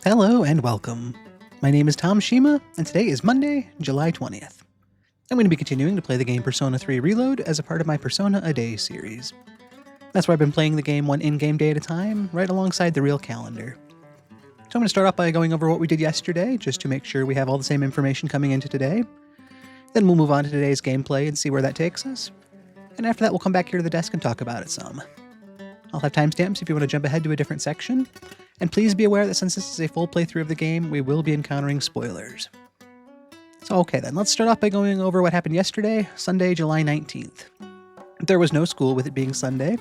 Hello and welcome. My name is Tom Shima, and today is Monday, July 20th. I'm going to be continuing to play the game Persona 3 Reload as a part of my Persona a Day series. That's where I've been playing the game one in-game day at a time, right alongside the real calendar. So I'm going to start off by going over what we did yesterday, just to make sure we have all the same information coming into today. Then we'll move on to today's gameplay and see where that takes us. And after that, we'll come back here to the desk and talk about it some. I'll have timestamps if you want to jump ahead to a different section. And please be aware that since this is a full playthrough of the game, we will be encountering spoilers. So okay then, let's start off by going over what happened yesterday, Sunday, July 19th. There was no school with it being Sunday,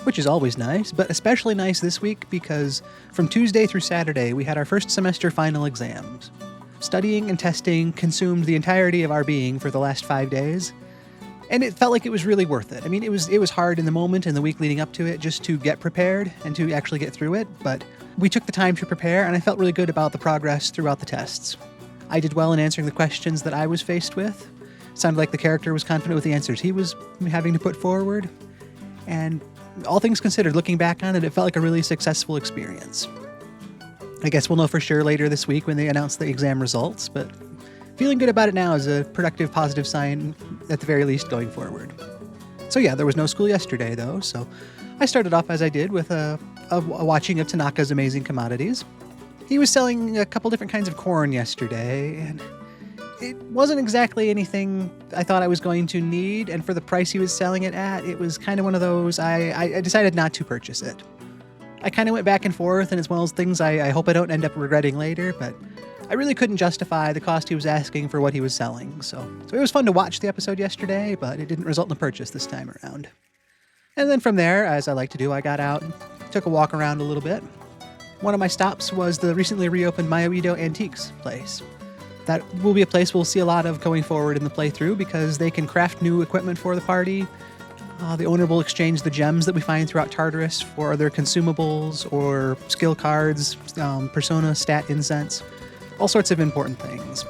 which is always nice, but especially nice this week because from Tuesday through Saturday, we had our first semester final exams. Studying and testing consumed the entirety of our being for the last 5 days, and it felt like it was really worth it. I mean, it was hard in the moment and the week leading up to it just to get prepared and to actually get through it, but we took the time to prepare, and I felt really good about the progress throughout the tests. I did well in answering the questions that I was faced with. Sounded like the character was confident with the answers he was having to put forward, and all things considered, looking back on it, it felt like a really successful experience. I guess we'll know for sure later this week when they announce the exam results, but feeling good about it now is a productive, positive sign, at the very least, going forward. So yeah, there was no school yesterday, though, so I started off as I did with a watching of Tanaka's amazing Commodities. He was selling a couple different kinds of corn yesterday, and it wasn't exactly anything I thought I was going to need, and for the price he was selling it at, it was kind of one of those I decided not to purchase it. I kind of went back and forth, and it's one of those things I hope I don't end up regretting later, but I really couldn't justify the cost he was asking for what he was selling, so it was fun to watch the episode yesterday, but it didn't result in a purchase this time around. And then from there, as I like to do, I got out and took a walk around a little bit. One of my stops was the recently reopened Mayoido Antiques place. That will be a place we'll see a lot of going forward in the playthrough because they can craft new equipment for the party. The owner will exchange the gems that we find throughout Tartarus for other consumables or skill cards, persona, stat, incense, all sorts of important things.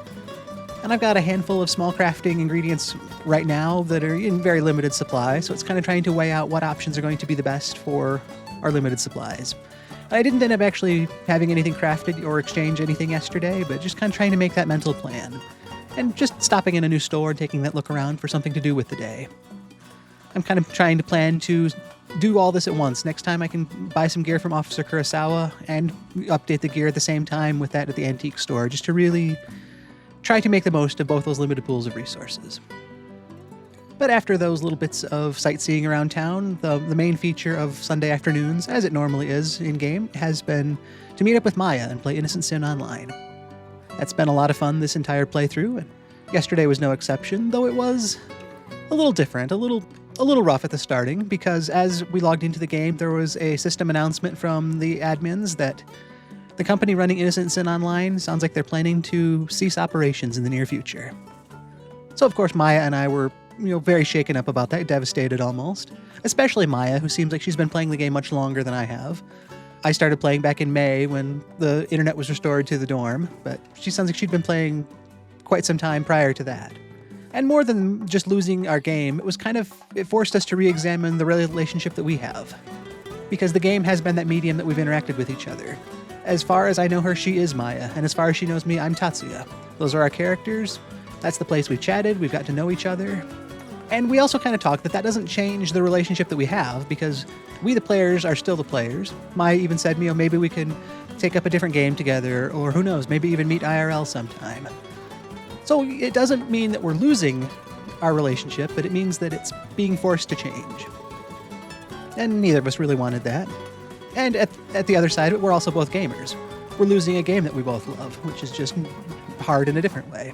And I've got a handful of small crafting ingredients right now that are in very limited supply, so it's kind of trying to weigh out what options are going to be the best for our limited supplies. I didn't end up actually having anything crafted or exchange anything yesterday, but just kind of trying to make that mental plan. And just stopping in a new store and taking that look around for something to do with the day. I'm kind of trying to plan to do all this at once. Next time I can buy some gear from Officer Kurosawa and update the gear at the same time with that at the antique store, just to really try to make the most of both those limited pools of resources. But after those little bits of sightseeing around town, the main feature of Sunday afternoons, as it normally is in-game, has been to meet up with Maya and play Innocent Sin online. That's been a lot of fun this entire playthrough, and yesterday was no exception, though it was a little different, a little rough at the starting, because as we logged into the game, there was a system announcement from the admins that the company running Innocent Sin Online sounds like they're planning to cease operations in the near future. So of course Maya and I were, very shaken up about that, devastated almost. Especially Maya, who seems like she's been playing the game much longer than I have. I started playing back in May when the internet was restored to the dorm, but she sounds like she'd been playing quite some time prior to that. And more than just losing our game, it forced us to re-examine the relationship that we have. Because the game has been that medium that we've interacted with each other. As far as I know her, she is Maya, and as far as she knows me, I'm Tatsuya. Those are our characters. That's the place we've chatted, we've got to know each other. And we also kind of talked that doesn't change the relationship that we have, because we the players are still the players. Maya even said, maybe we can take up a different game together, or who knows, maybe even meet IRL sometime. So it doesn't mean that we're losing our relationship, but it means that it's being forced to change. And neither of us really wanted that. And at the other side of it, we're also both gamers. We're losing a game that we both love, which is just hard in a different way.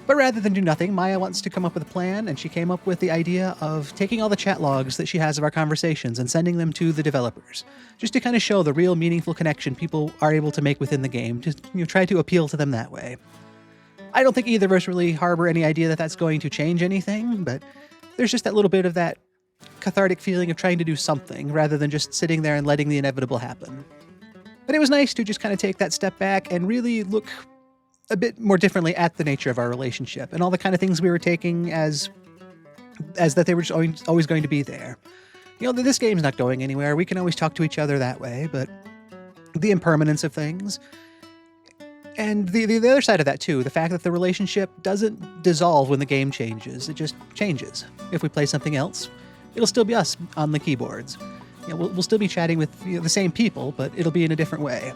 But rather than do nothing, Maya wants to come up with a plan, and she came up with the idea of taking all the chat logs that she has of our conversations and sending them to the developers, just to kind of show the real meaningful connection people are able to make within the game, to try to appeal to them that way. I don't think either of us really harbor any idea that that's going to change anything, but there's just that little bit of that cathartic feeling of trying to do something rather than just sitting there and letting the inevitable happen. But it was nice to just kind of take that step back and really look a bit more differently at the nature of our relationship and all the kind of things we were taking as that they were just always going to be there. This game's not going anywhere. We can always talk to each other that way, but the impermanence of things. And the other side of that, too, the fact that the relationship doesn't dissolve when the game changes. It just changes. If we play something else, it'll still be us on the keyboards. We'll still be chatting with the same people, but it'll be in a different way.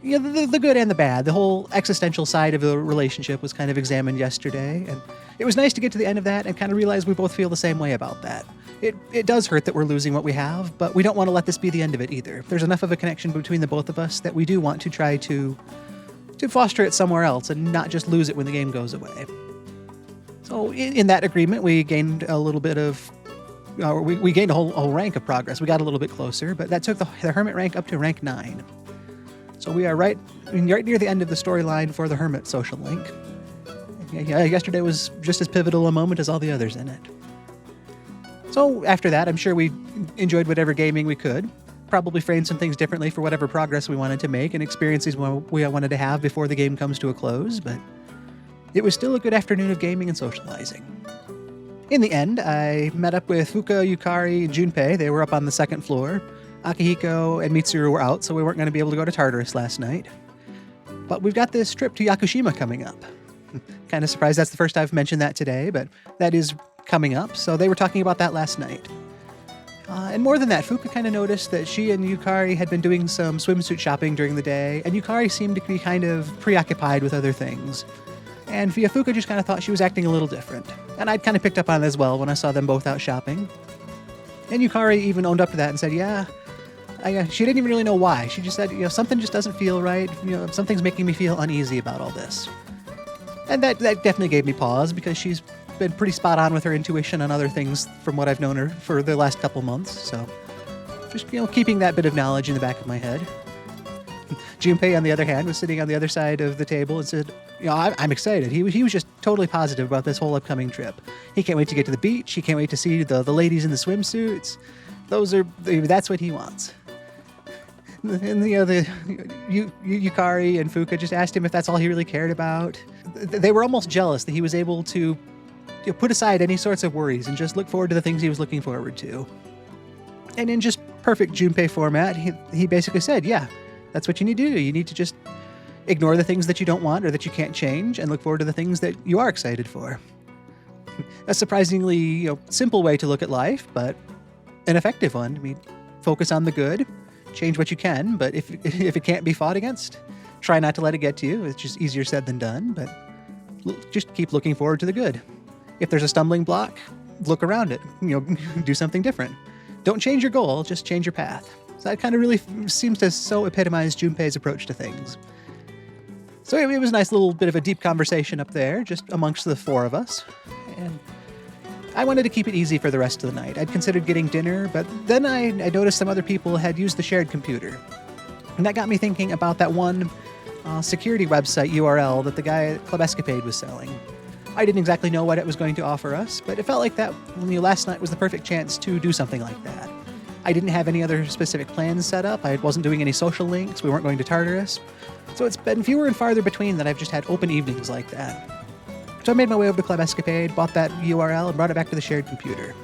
The good and the bad. The whole existential side of the relationship was kind of examined yesterday, and it was nice to get to the end of that and kind of realize we both feel the same way about that. It does hurt that we're losing what we have, but we don't want to let this be the end of it either. There's enough of a connection between the both of us that we do want to try to foster it somewhere else and not just lose it when the game goes away. So in that agreement, we gained a little bit of... we gained a whole rank of progress. We got a little bit closer, but that took the Hermit rank up to rank 9. So we are right near the end of the storyline for the Hermit social link. Yesterday was just as pivotal a moment as all the others in it. So after that, I'm sure we enjoyed whatever gaming we could. Probably framed some things differently for whatever progress we wanted to make and experiences we wanted to have before the game comes to a close, but it was still a good afternoon of gaming and socializing. In the end, I met up with Fuka, Yukari, and Junpei. They were up on the second floor. Akihiko and Mitsuru were out, so we weren't going to be able to go to Tartarus last night. But we've got this trip to Yakushima coming up. Kind of surprised that's the first I've mentioned that today, but that is coming up, so they were talking about that last night. And more than that, Fuka kind of noticed that she and Yukari had been doing some swimsuit shopping during the day, and Yukari seemed to be kind of preoccupied with other things. And Fuka just kind of thought she was acting a little different. And I'd kind of picked up on it as well when I saw them both out shopping. And Yukari even owned up to that and said, she didn't even really know why. She just said, something just doesn't feel right. Something's making me feel uneasy about all this. And that definitely gave me pause because she's been pretty spot on with her intuition on other things from what I've known her for the last couple months. So just, keeping that bit of knowledge in the back of my head. Junpei, on the other hand, was sitting on the other side of the table and said, I'm excited. He was just totally positive about this whole upcoming trip. He can't wait to get to the beach. He can't wait to see the ladies in the swimsuits. That's what he wants. And Yukari and Fuka just asked him if that's all he really cared about. They were almost jealous that he was able to put aside any sorts of worries and just look forward to the things he was looking forward to. And in just perfect Junpei format, he basically said, that's what you need to do. You need to just ignore the things that you don't want or that you can't change and look forward to the things that you are excited for. A surprisingly simple way to look at life, but an effective one. Focus on the good, change what you can, but if it can't be fought against, try not to let it get to you. It's just easier said than done, but just keep looking forward to the good. If there's a stumbling block, look around it. Do something different. Don't change your goal, just change your path. So that kind of really seems to so epitomize Junpei's approach to things. So it was a nice little bit of a deep conversation up there, just amongst the four of us. And I wanted to keep it easy for the rest of the night. I'd considered getting dinner, but then I noticed some other people had used the shared computer. And that got me thinking about that one security website URL that the guy at Club Escapade was selling. I didn't exactly know what it was going to offer us, but it felt like that last night was the perfect chance to do something like that. I didn't have any other specific plans set up. I wasn't doing any social links. We weren't going to Tartarus. So it's been fewer and farther between that I've just had open evenings like that. So I made my way over to Club Escapade, bought that URL, and brought it back to the shared computer.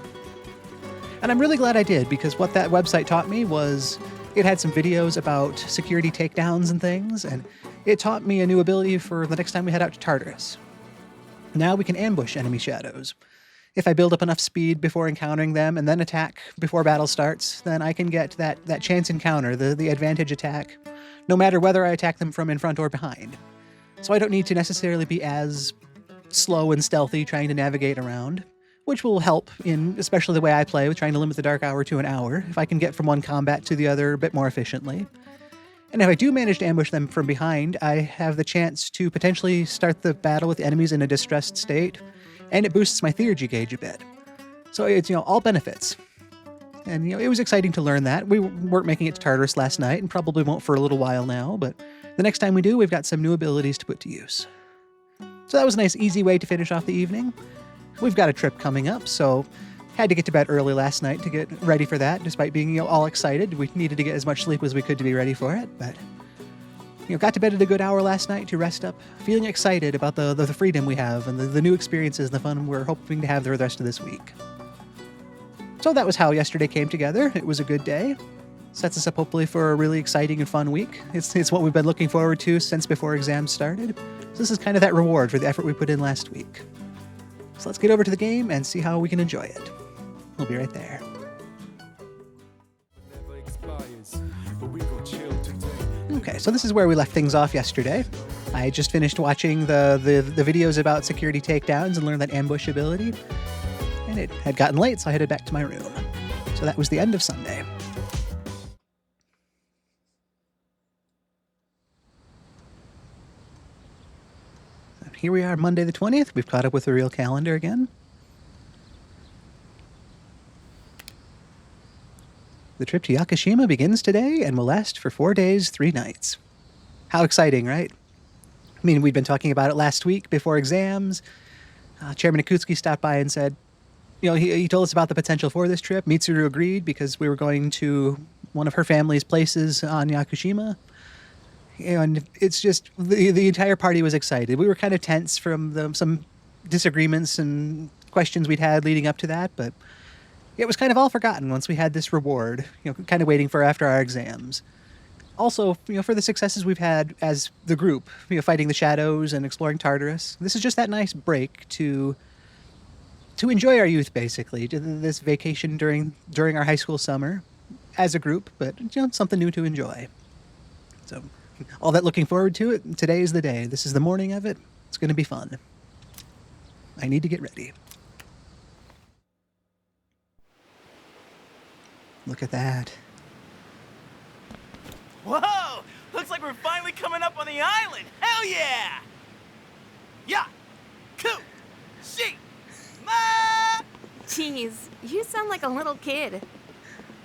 And I'm really glad I did, because what that website taught me was it had some videos about security takedowns and things, and it taught me a new ability for the next time we head out to Tartarus. Now we can ambush enemy shadows. If I build up enough speed before encountering them and then attack before battle starts, then I can get that chance encounter, the advantage attack, no matter whether I attack them from in front or behind. So I don't need to necessarily be as slow and stealthy trying to navigate around, which will help in especially the way I play with trying to limit the dark hour to an hour, if I can get from one combat to the other a bit more efficiently. And if I do manage to ambush them from behind, I have the chance to potentially start the battle with enemies in a distressed state, and it boosts my theurgy gauge a bit. So it's, all benefits. And, it was exciting to learn that. We weren't making it to Tartarus last night, and probably won't for a little while now, but the next time we do, we've got some new abilities to put to use. So that was a nice, easy way to finish off the evening. We've got a trip coming up, so had to get to bed early last night to get ready for that, despite being all excited. We needed to get as much sleep as we could to be ready for it, but got to bed at a good hour last night to rest up, feeling excited about the freedom we have and the new experiences and the fun we're hoping to have the rest of this week. So that was how yesterday came together. It was a good day. Sets us up hopefully for a really exciting and fun week. It's what we've been looking forward to since before exams started. So this is kind of that reward for the effort we put in last week. So let's get over to the game and see how we can enjoy it. We'll be right there. Okay, so this is where we left things off yesterday. I just finished watching the videos about security takedowns and learned that ambush ability. And it had gotten late, so I headed back to my room. So that was the end of Sunday. Here we are, Monday the 20th. We've caught up with the real calendar again. The trip to Yakushima begins today and will last for 4 days, 3 nights. How exciting, right? I mean, we'd been talking about it last week before exams. Chairman Akutsuki stopped by and said, he told us about the potential for this trip. Mitsuru agreed because we were going to one of her family's places on Yakushima. And it's just, the entire party was excited. We were kind of tense from some disagreements and questions we'd had leading up to that, but it was kind of all forgotten once we had this reward, kind of waiting for after our exams. Also, for the successes we've had as the group, fighting the shadows and exploring Tartarus. This is just that nice break to enjoy our youth, basically, to this vacation during our high school summer as a group, but something new to enjoy. So all that looking forward to it, today is the day. This is the morning of it. It's going to be fun. I need to get ready. Look at that. Whoa! Looks like we're finally coming up on the island! Hell yeah! Yeah! Ku! She! Ma! Jeez, you sound like a little kid.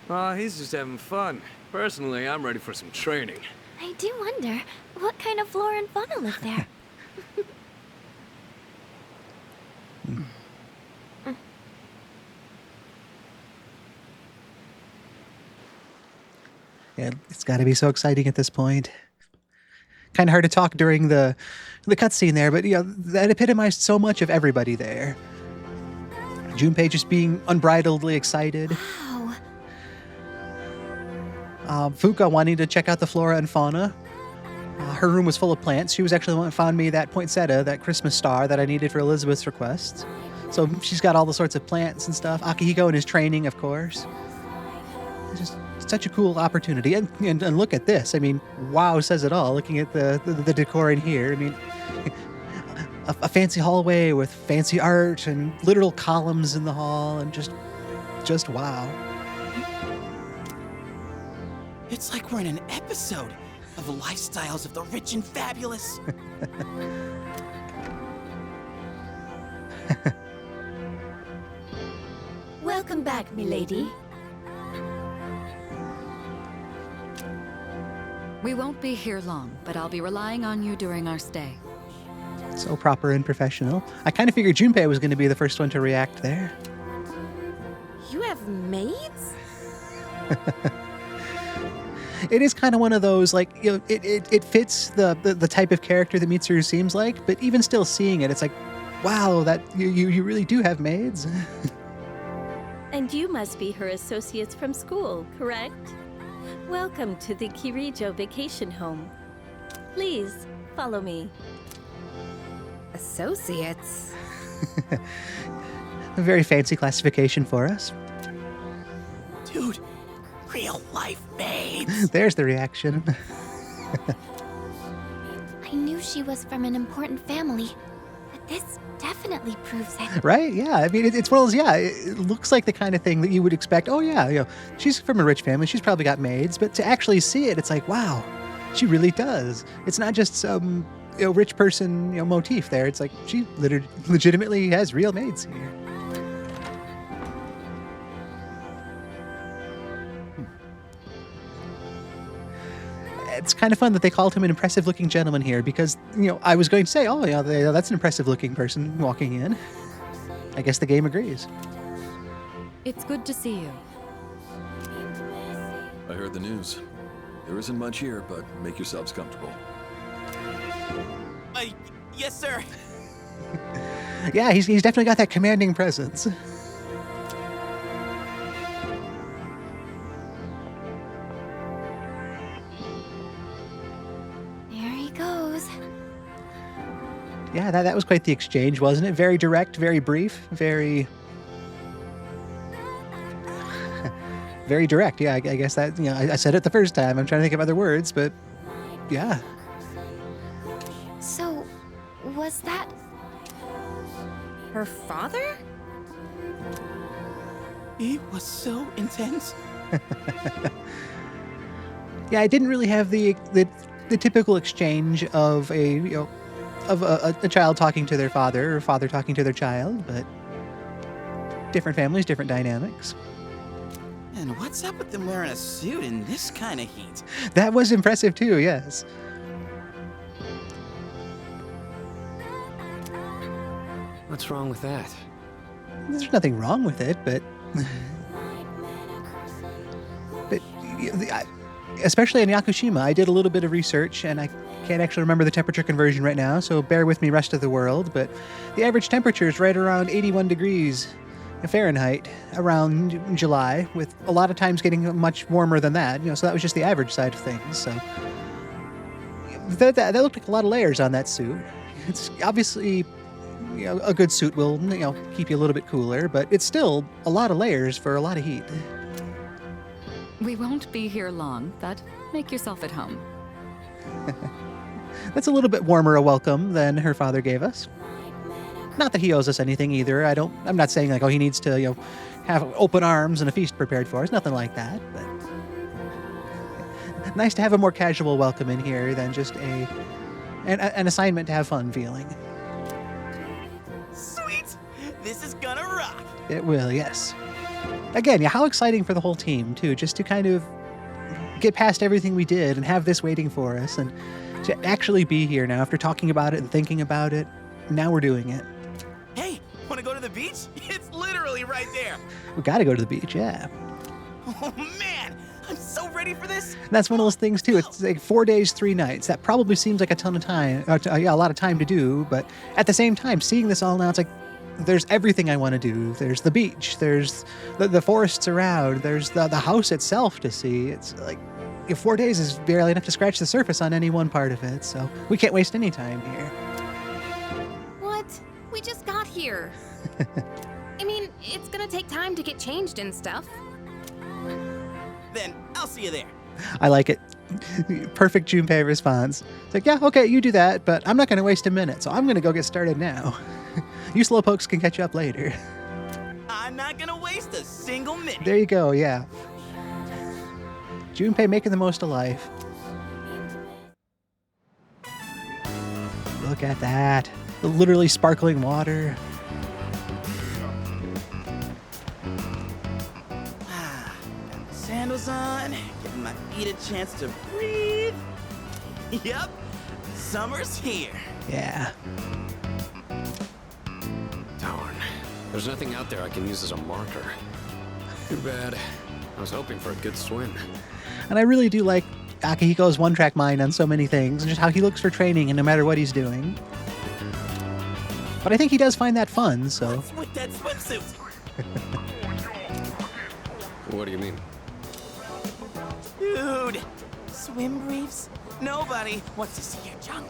He's just having fun. Personally, I'm ready for some training. I do wonder, what kind of flora and fauna live there? Yeah, it's got to be so exciting at this point. Kind of hard to talk during the cutscene there, but that epitomized so much of everybody there. Junpei just being unbridledly excited. Wow. Fuka wanting to check out the flora and fauna. Her room was full of plants. She was actually the one that found me that poinsettia, that Christmas star that I needed for Elizabeth's requests. So she's got all the sorts of plants and stuff. Akihiko in his training, of course. It's just such a cool opportunity. And look at this. I mean, wow says it all, looking at the decor in here. I mean, a fancy hallway with fancy art and literal columns in the hall and just wow. It's like we're in an episode of the lifestyles of the rich and fabulous. Welcome back, milady. We won't be here long, but I'll be relying on you during our stay. So proper and professional. I kind of figured Junpei was going to be the first one to react there. You have maids? It is kind of one of those, like, it fits the type of character that Mitsuru seems like, but even still seeing it, it's like, wow, that you really do have maids. And you must be her associates from school, correct? Welcome to the Kirijo vacation home. Please, follow me. Associates? A very fancy classification for us. Dude, real life maids. There's the reaction. I knew she was from an important family, but this definitely proves it. Right? Yeah. I mean, it's one of those, it looks like the kind of thing that you would expect. Oh, yeah, she's from a rich family. She's probably got maids. But to actually see it, it's like, wow, she really does. It's not just some rich person motif there. It's like she legitimately has real maids here. It's kind of fun that they called him an impressive-looking gentleman here because, I was going to say, oh, yeah, that's an impressive-looking person walking in. I guess the game agrees. It's good to see you. I heard the news. There isn't much here, but make yourselves comfortable. Yes, sir. Yeah, he's definitely got that commanding presence. Yeah, that was quite the exchange, wasn't it? Very direct, very brief, very... very direct. Yeah, I guess that, I said it the first time. I'm trying to think of other words, but yeah. So, was that her father? It was so intense. Yeah, I didn't really have the typical exchange of a child talking to their father or father talking to their child, but different families, different dynamics. And what's up with them wearing a suit in this kind of heat? That was impressive too, yes. What's wrong with that? There's nothing wrong with it, but especially in Yakushima, I did a little bit of research, and I can't actually remember the temperature conversion right now, so bear with me, rest of the world, but the average temperature is right around 81 degrees Fahrenheit around July, with a lot of times getting much warmer than that, so that was just the average side of things, so that looked like a lot of layers on that suit. It's obviously, a good suit will, keep you a little bit cooler, but it's still a lot of layers for a lot of heat. We won't be here long, but make yourself at home. That's a little bit warmer a welcome than her father gave us. Not that he owes us anything either. I'm not saying like, he needs to, have open arms and a feast prepared for us. Nothing like that. But nice to have a more casual welcome in here than just an assignment to have fun feeling. Sweet! This is gonna rock! It will, yes. Again, how exciting for the whole team, too, just to kind of get past everything we did and have this waiting for us and to actually be here now after talking about it and thinking about it. Now we're doing it. Hey, wanna go to the beach? It's literally right there! We gotta go to the beach, yeah. Oh man, I'm so ready for this! And that's one of those things, too. It's like 4 days, 3 nights. That probably seems like a ton of time, a lot of time to do, but at the same time, seeing this all now, it's like, there's everything I want to do. There's the beach. There's the forests around. There's the house itself to see. It's like 4 days is barely enough to scratch the surface on any one part of it, so we can't waste any time here. What? We just got here. I mean, it's gonna take time to get changed and stuff. Then I'll see you there. I like it. Perfect Junpei response. It's like, yeah, okay, you do that, but I'm not going to waste a minute, so I'm going to go get started now. You slowpokes can catch up later. I'm not gonna waste a single minute. There you go, yeah. Junpei making the most of life. Look at that. The literally sparkling water. Got the sandals on, giving my feet a chance to breathe. Yep, summer's here. Yeah. Darn. There's nothing out there I can use as a marker. Too bad. I was hoping for a good swim. And I really do like Akihiko's one-track mind on so many things, and just how he looks for training and no matter what he's doing. But I think he does find that fun, so... What's with that swimsuit? What do you mean? Dude, swim briefs? Nobody wants to see your junk.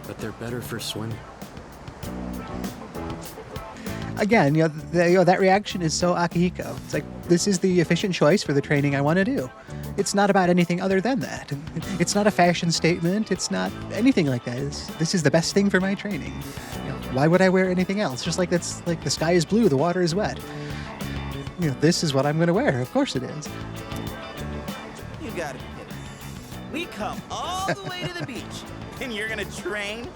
But they're better for swimming. Again, that reaction is so Akihiko. It's like, this is the efficient choice for the training I want to do. It's not about anything other than that. It's not a fashion statement. It's not anything like that. This is the best thing for my training. Why would I wear anything else? Just like that's like the sky is blue, the water is wet. This is what I'm going to wear. Of course it is. You gotta be kidding. We come all the way to the beach, and you're gonna train?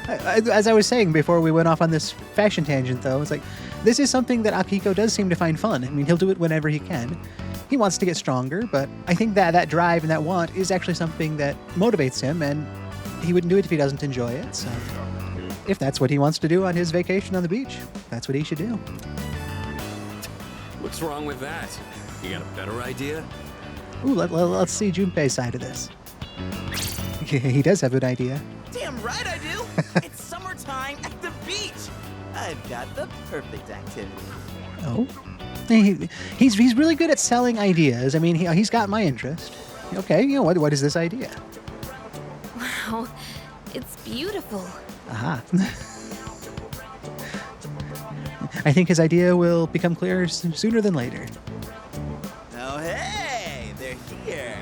As I was saying before we went off on this fashion tangent, though, it's like, this is something that Akihiko does seem to find fun. I mean, he'll do it whenever he can. He wants to get stronger, but I think that drive and that want is actually something that motivates him, and he wouldn't do it if he doesn't enjoy it. So if that's what he wants to do on his vacation on the beach, that's what he should do. What's wrong with that? You got a better idea? Ooh, let's see Junpei's side of this. He does have an idea. Damn right I do! It's summertime at the beach! I've got the perfect activity. Oh? He's really good at selling ideas. I mean, he's got my interest. Okay, what is this idea? Wow, It's beautiful. Aha. I think his idea will become clear sooner than later. Oh, hey, they're here.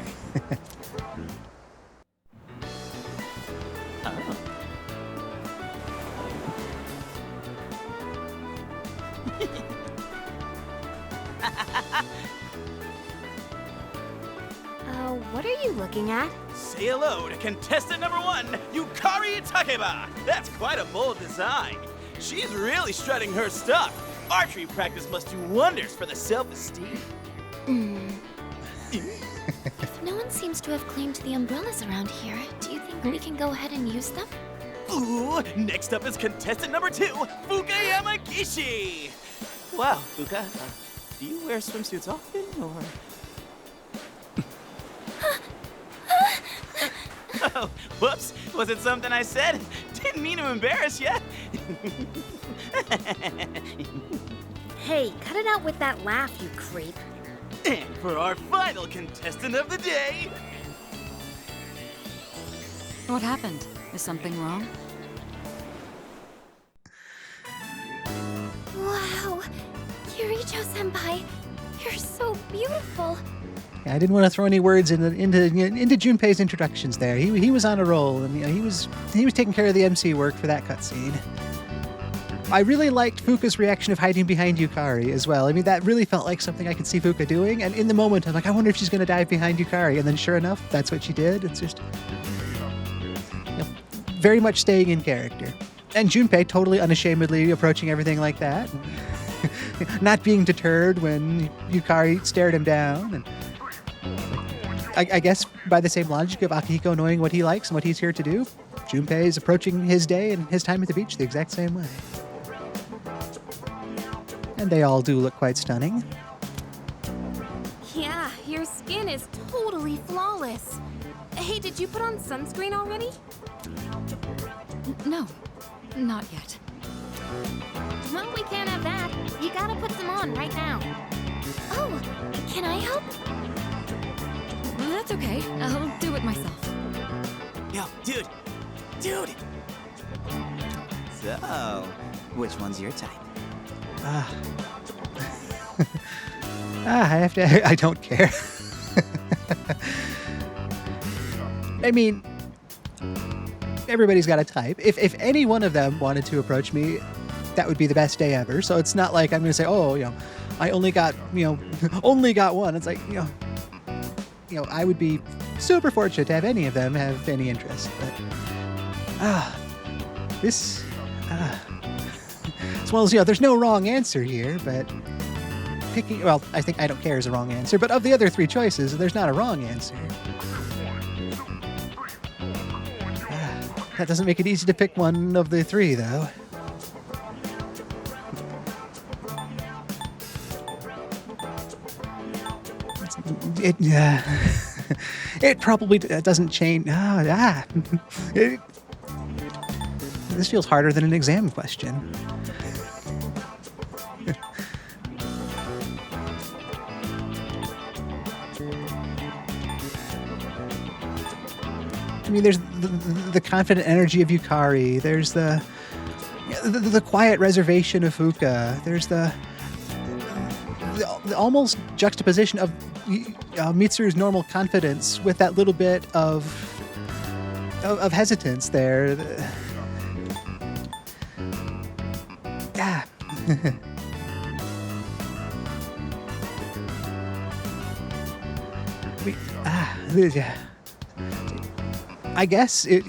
What are you looking at? Say hello to contestant number 1, Yukari Takeba. That's quite a bold design. She's really strutting her stuff. Archery practice must do wonders for the self-esteem. If no one seems to have claimed the umbrellas around here, do you think we can go ahead and use them? Ooh, next up is contestant number 2, Fuka Yamagishi. Wow, Fuka, do you wear swimsuits often, or...? Oh, whoops, was it something I said? Didn't mean to embarrass you. Hey, cut it out with that laugh, you creep. And for our final contestant of the day... What happened? Is something wrong? Wow, Kirijo-senpai, you're so beautiful. Yeah, I didn't want to throw any words into Junpei's introductions there. He was on a roll, and he was taking care of the MC work for that cutscene. I really liked Fuka's reaction of hiding behind Yukari as well. I mean, that really felt like something I could see Fuka doing. And in the moment, I'm like, I wonder if she's going to dive behind Yukari. And then sure enough, that's what she did. It's just very much staying in character. And Junpei totally unashamedly approaching everything like that. Not being deterred when Yukari stared him down. And I guess by the same logic of Akihiko knowing what he likes and what he's here to do, Junpei is approaching his day and his time at the beach the exact same way. And they all do look quite stunning. Yeah, your skin is totally flawless. Hey, did you put on sunscreen already? No, not yet. Well, we can't have that. You gotta put some on right now. Oh, can I help? That's okay. I'll do it myself. Yo, dude! So, which one's your type? I don't care. I mean, everybody's got a type. If any one of them wanted to approach me, that would be the best day ever. So it's not like I'm going to say, oh, I only got one. It's like, I would be super fortunate to have any of them have any interest. But, it's one of those, there's no wrong answer here, but I think I don't care is a wrong answer, but of the other 3 choices, there's not a wrong answer. That doesn't make it easy to pick one of the 3, though. It probably doesn't change. This feels harder than an exam question. I mean, there's the confident energy of Yukari. There's the quiet reservation of Fuka. There's the almost juxtaposition of Mitsuru's normal confidence with that little bit of hesitance there. Yeah. Yeah. I guess if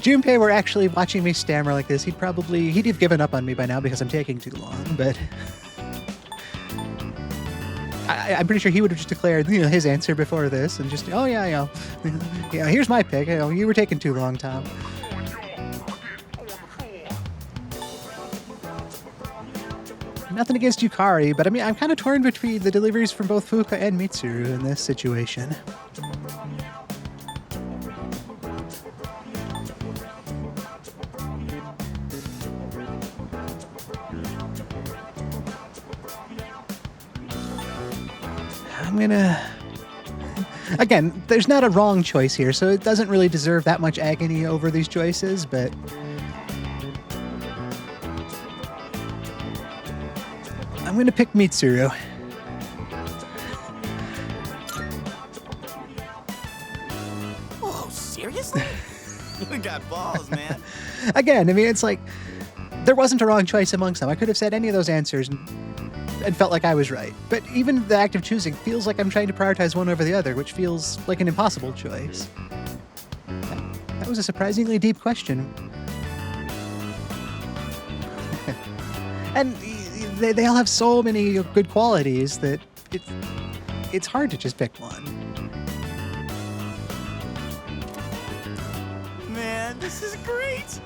Junpei were actually watching me stammer like this, he'd have given up on me by now because I'm taking too long. But I'm pretty sure he would have just declared his answer before this and just, here's my pick. You were taking too long, Tom. Nothing against Yukari, but I mean, I'm kind of torn between the deliveries from both Fuka and Mitsuru in this situation. Again, there's not a wrong choice here, so it doesn't really deserve that much agony over these choices, but... I'm going to pick Mitsuru. Whoa, seriously? You got balls, man. Again, I mean, it's like, there wasn't a wrong choice amongst them. I could have said any of those answers and felt like I was right. But even the act of choosing feels like I'm trying to prioritize one over the other, which feels like an impossible choice. That was a surprisingly deep question. And they all have so many good qualities that it's hard to just pick one. Man, this is great.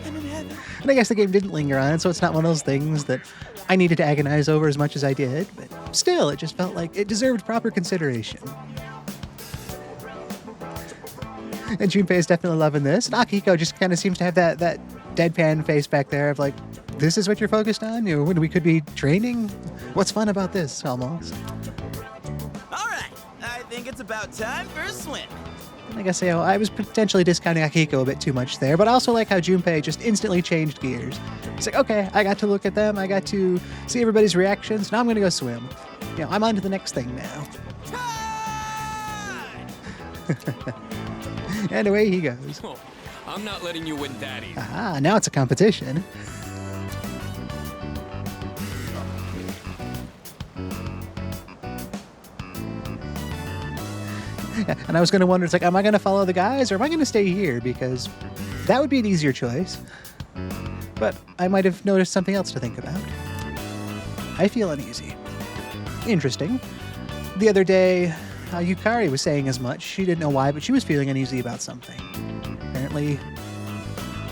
I'm in heaven. And I guess the game didn't linger on it, so it's not one of those things that I needed to agonize over as much as I did. But still, it just felt like it deserved proper consideration. And Junpei is definitely loving this. And Akihiko just kind of seems to have that deadpan face back there of like, this is what you're focused on? You know, when we could be training? What's fun about this, almost? All right, I think it's about time for a swim. I guess, you know, I was potentially discounting Akihiko a bit too much there, but I also like how Junpei just instantly changed gears. It's like, okay, I got to look at them, I got to see everybody's reactions, now I'm gonna go swim. You know, I'm on to the next thing now. And away he goes. Oh, I'm not letting you win that easy. Aha, now it's a competition. Yeah, and I was going to wonder, it's like, am I going to follow the guys or am I going to stay here? Because that would be an easier choice. But I might have noticed something else to think about. I feel uneasy. Interesting. The other day, Yukari was saying as much. She didn't know why, but she was feeling uneasy about something. Apparently,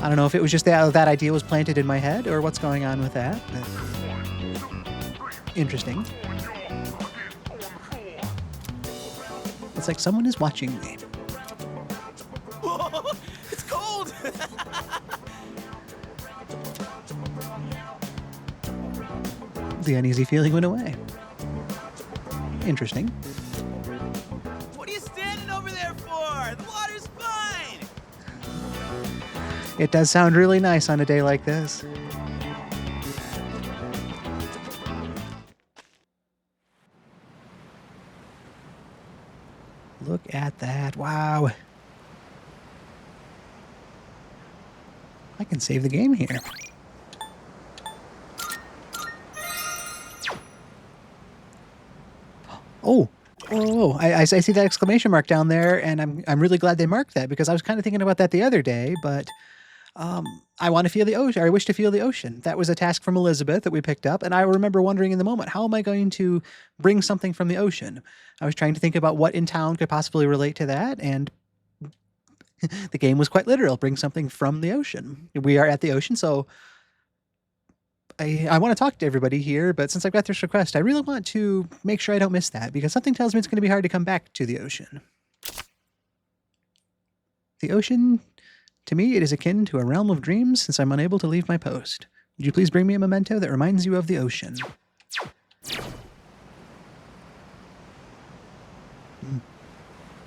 I don't know if it was just that idea was planted in my head or what's going on with that. But interesting. It's like someone is watching me. Whoa, it's cold. The uneasy feeling went away. Interesting. What are you standing over there for? The water's fine. It does sound really nice on a day like this. Look at that. Wow. I can save the game here. I see that exclamation mark down there, and I'm really glad they marked that because I was kind of thinking about that the other day, but I want to feel the ocean, or I wish to feel the ocean. That was a task from Elizabeth that we picked up, and I remember wondering in the moment, how am I going to bring something from the ocean? I was trying to think about what in town could possibly relate to that, and the game was quite literal, bring something from the ocean. We are at the ocean, so I want to talk to everybody here, but since I've got this request, I really want to make sure I don't miss that, because something tells me it's going to be hard to come back to the ocean. The ocean, to me, it is akin to a realm of dreams since I'm unable to leave my post. Would you please bring me a memento that reminds you of the ocean?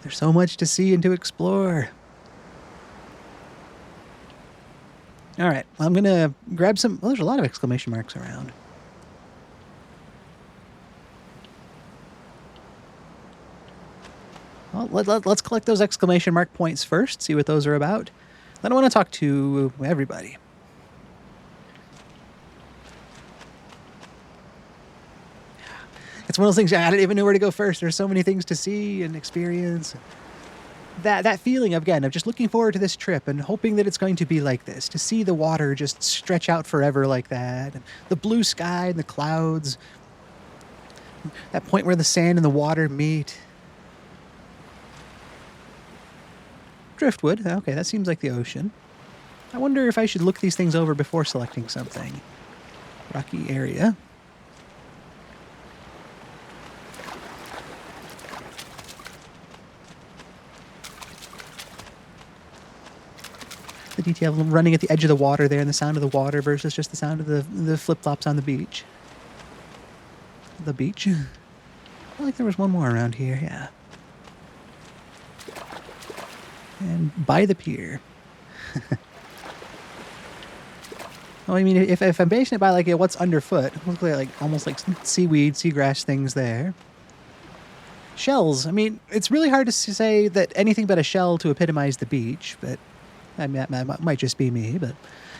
There's so much to see and to explore. All right, well, I'm going to grab some... Well, there's a lot of exclamation marks around. Well, let's collect those exclamation mark points first, see what those are about. Then I want to talk to everybody. It's one of those things, I don't even know where to go first. There's so many things to see and experience. That feeling, again, of just looking forward to this trip and hoping that it's going to be like this, to see the water just stretch out forever like that, and the blue sky and the clouds, that point where the sand and the water meet. Driftwood, okay, that seems like the ocean. I wonder if I should look these things over before selecting something. Rocky area. The detail of them running at the edge of the water there and the sound of the water versus just the sound of the flip-flops on the beach. The beach? I feel like there was one more around here, yeah. And by the pier. Well, I mean, if I'm basing it by like what's underfoot, look like almost like seaweed, seagrass things there. Shells. I mean, it's really hard to say that anything but a shell to epitomize the beach, but I mean, that might just be me. But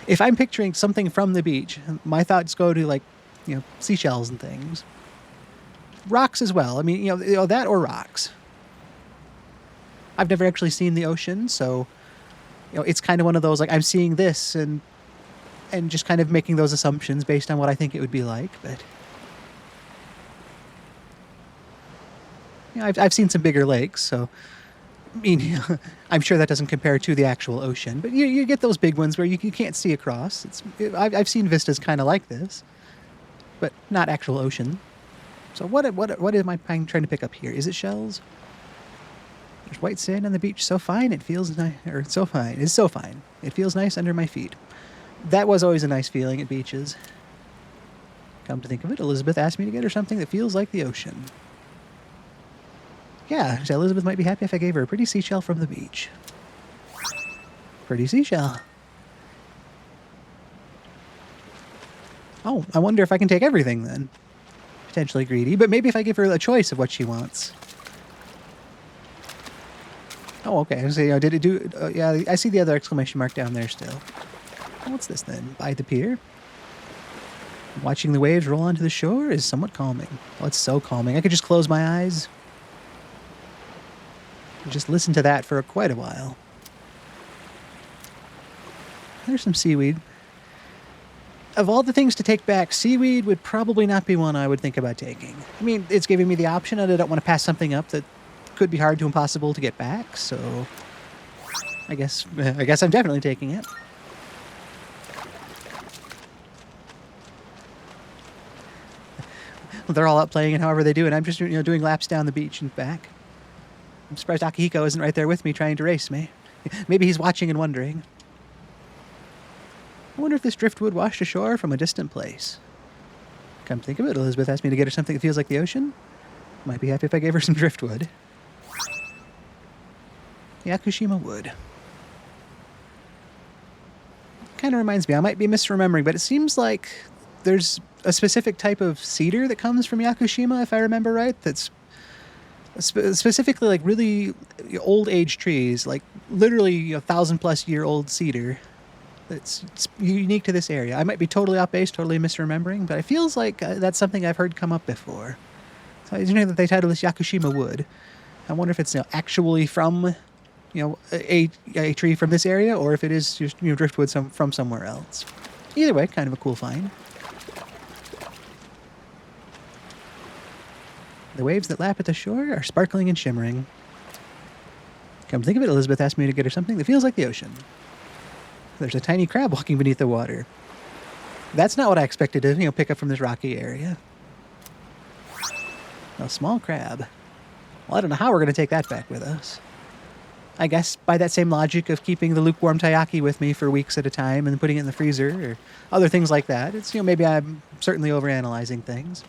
if I'm picturing something from the beach, my thoughts go to like, seashells and things. Rocks as well. I mean, that or rocks. I've never actually seen the ocean, so it's kind of one of those like I'm seeing this and just kind of making those assumptions based on what I think it would be like. But I've seen some bigger lakes, so I mean, I'm sure that doesn't compare to the actual ocean. But you get those big ones where you can't see across. I've seen vistas kind of like this, but not actual ocean. So what am I trying to pick up here? Is it shells? There's white sand on the beach, so fine it feels nice, or so fine. It's so fine. It feels nice under my feet. That was always a nice feeling at beaches. Come to think of it, Elizabeth asked me to get her something that feels like the ocean. Yeah, so Elizabeth might be happy if I gave her a pretty seashell from the beach. Pretty seashell. Oh, I wonder if I can take everything then. Potentially greedy, but maybe if I give her a choice of what she wants. Oh, okay. So, did it do... yeah, I see the other exclamation mark down there still. What's this then? By the pier? Watching the waves roll onto the shore is somewhat calming. Oh, it's so calming. I could just close my eyes and just listen to that for quite a while. There's some seaweed. Of all the things to take back, seaweed would probably not be one I would think about taking. I mean, it's giving me the option, and I don't want to pass something up that could be hard to impossible to get back, so I guess I'm definitely taking it. They're all out playing, and however they do it, I'm just doing laps down the beach and back. I'm surprised Akihiko isn't right there with me trying to race me. Maybe he's watching and wondering. I wonder if this driftwood washed ashore from a distant place. Come to think of it, Elizabeth asked me to get her something that feels like the ocean. Might be happy if I gave her some driftwood. Yakushima wood. Kind of reminds me, I might be misremembering, but it seems like there's a specific type of cedar that comes from Yakushima, if I remember right, that's specifically like really old age trees, like literally 1,000+ year old cedar. It's unique to this area. I might be totally off base, totally misremembering, but it feels like that's something I've heard come up before. So I know that they titled this Yakushima wood. I wonder if it's actually from a tree from this area, or if it is just driftwood from somewhere else. Either way, kind of a cool find. The waves that lap at the shore are sparkling and shimmering. Come think of it, Elizabeth asked me to get her something that feels like the ocean. There's a tiny crab walking beneath the water. That's not what I expected to, pick up from this rocky area. A small crab. Well, I don't know how we're going to take that back with us. I guess by that same logic of keeping the lukewarm taiyaki with me for weeks at a time and putting it in the freezer or other things like that. It's, maybe I'm certainly overanalyzing things.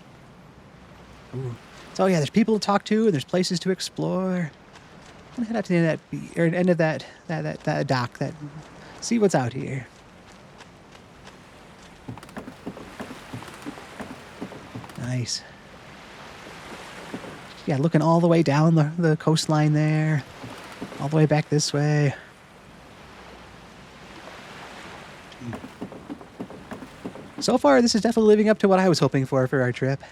Ooh. So yeah, there's people to talk to and there's places to explore. I'm gonna head out to the end of that dock. See what's out here. Nice. Yeah, looking all the way down the coastline there, all the way back this way. So far, this is definitely living up to what I was hoping for our trip.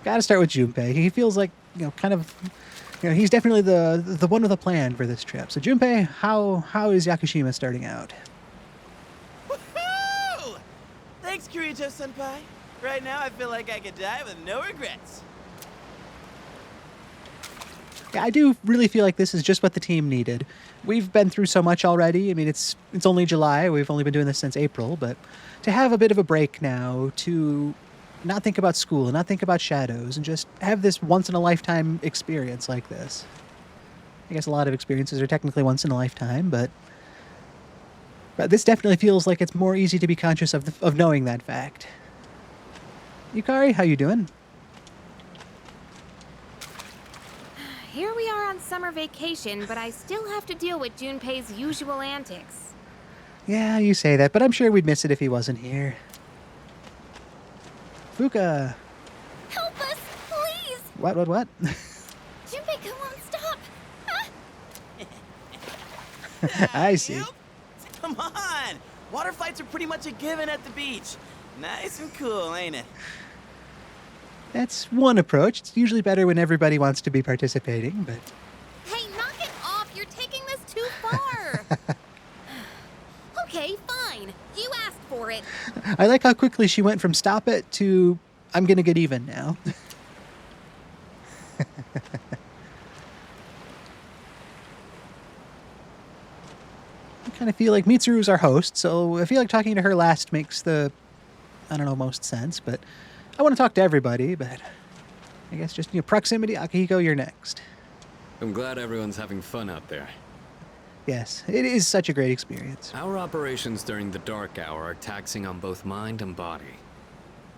Got to start with Junpei. He feels like, he's definitely the one with a plan for this trip. So Junpei, how is Yakushima starting out? Woohoo! Thanks, Kirito-senpai. Right now, I feel like I could die with no regrets. Yeah, I do really feel like this is just what the team needed. We've been through so much already. I mean, it's only July. We've only been doing this since April, but to have a bit of a break now, to not think about school and not think about shadows and just have this once-in-a-lifetime experience like this. I guess a lot of experiences are technically once in a lifetime, but this definitely feels like it's more easy to be conscious of knowing that fact. Yukari, how you doing? here we are on summer vacation, but I still have to deal with Junpei's usual antics. Yeah, you say that, but I'm sure we'd miss it if he wasn't here. Fuka! Help us, please! What? Junpei, come on, stop! I see. Yep. Come on! Water fights are pretty much a given at the beach. Nice and cool, ain't it? That's one approach. It's usually better when everybody wants to be participating, but... Hey, knock it off! You're taking this too far! Okay, fine. You asked for it. I like how quickly she went from stop it to I'm gonna get even now. I kind of feel like Mitsuru's our host, so I feel like talking to her last makes the, I don't know, most sense, but I want to talk to everybody, but I guess just, proximity. Akihiko, you're next. I'm glad everyone's having fun out there. Yes, it is such a great experience. Our operations during the dark hour are taxing on both mind and body.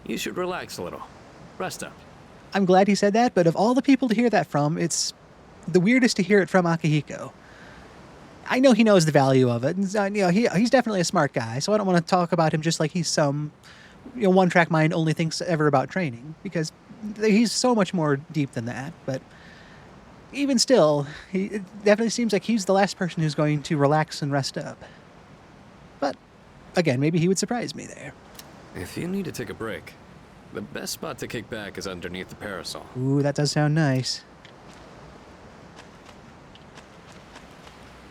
You should relax a little. Rest up. I'm glad he said that, but of all the people to hear that from, it's the weirdest to hear it from Akihiko. I know he knows the value of it, and he's definitely a smart guy, so I don't want to talk about him just like he's some one-track mind only thinks ever about training, because he's so much more deep than that, but even still, it definitely seems like he's the last person who's going to relax and rest up. But, again, maybe he would surprise me there. If you need to take a break, the best spot to kick back is underneath the parasol. Ooh, that does sound nice.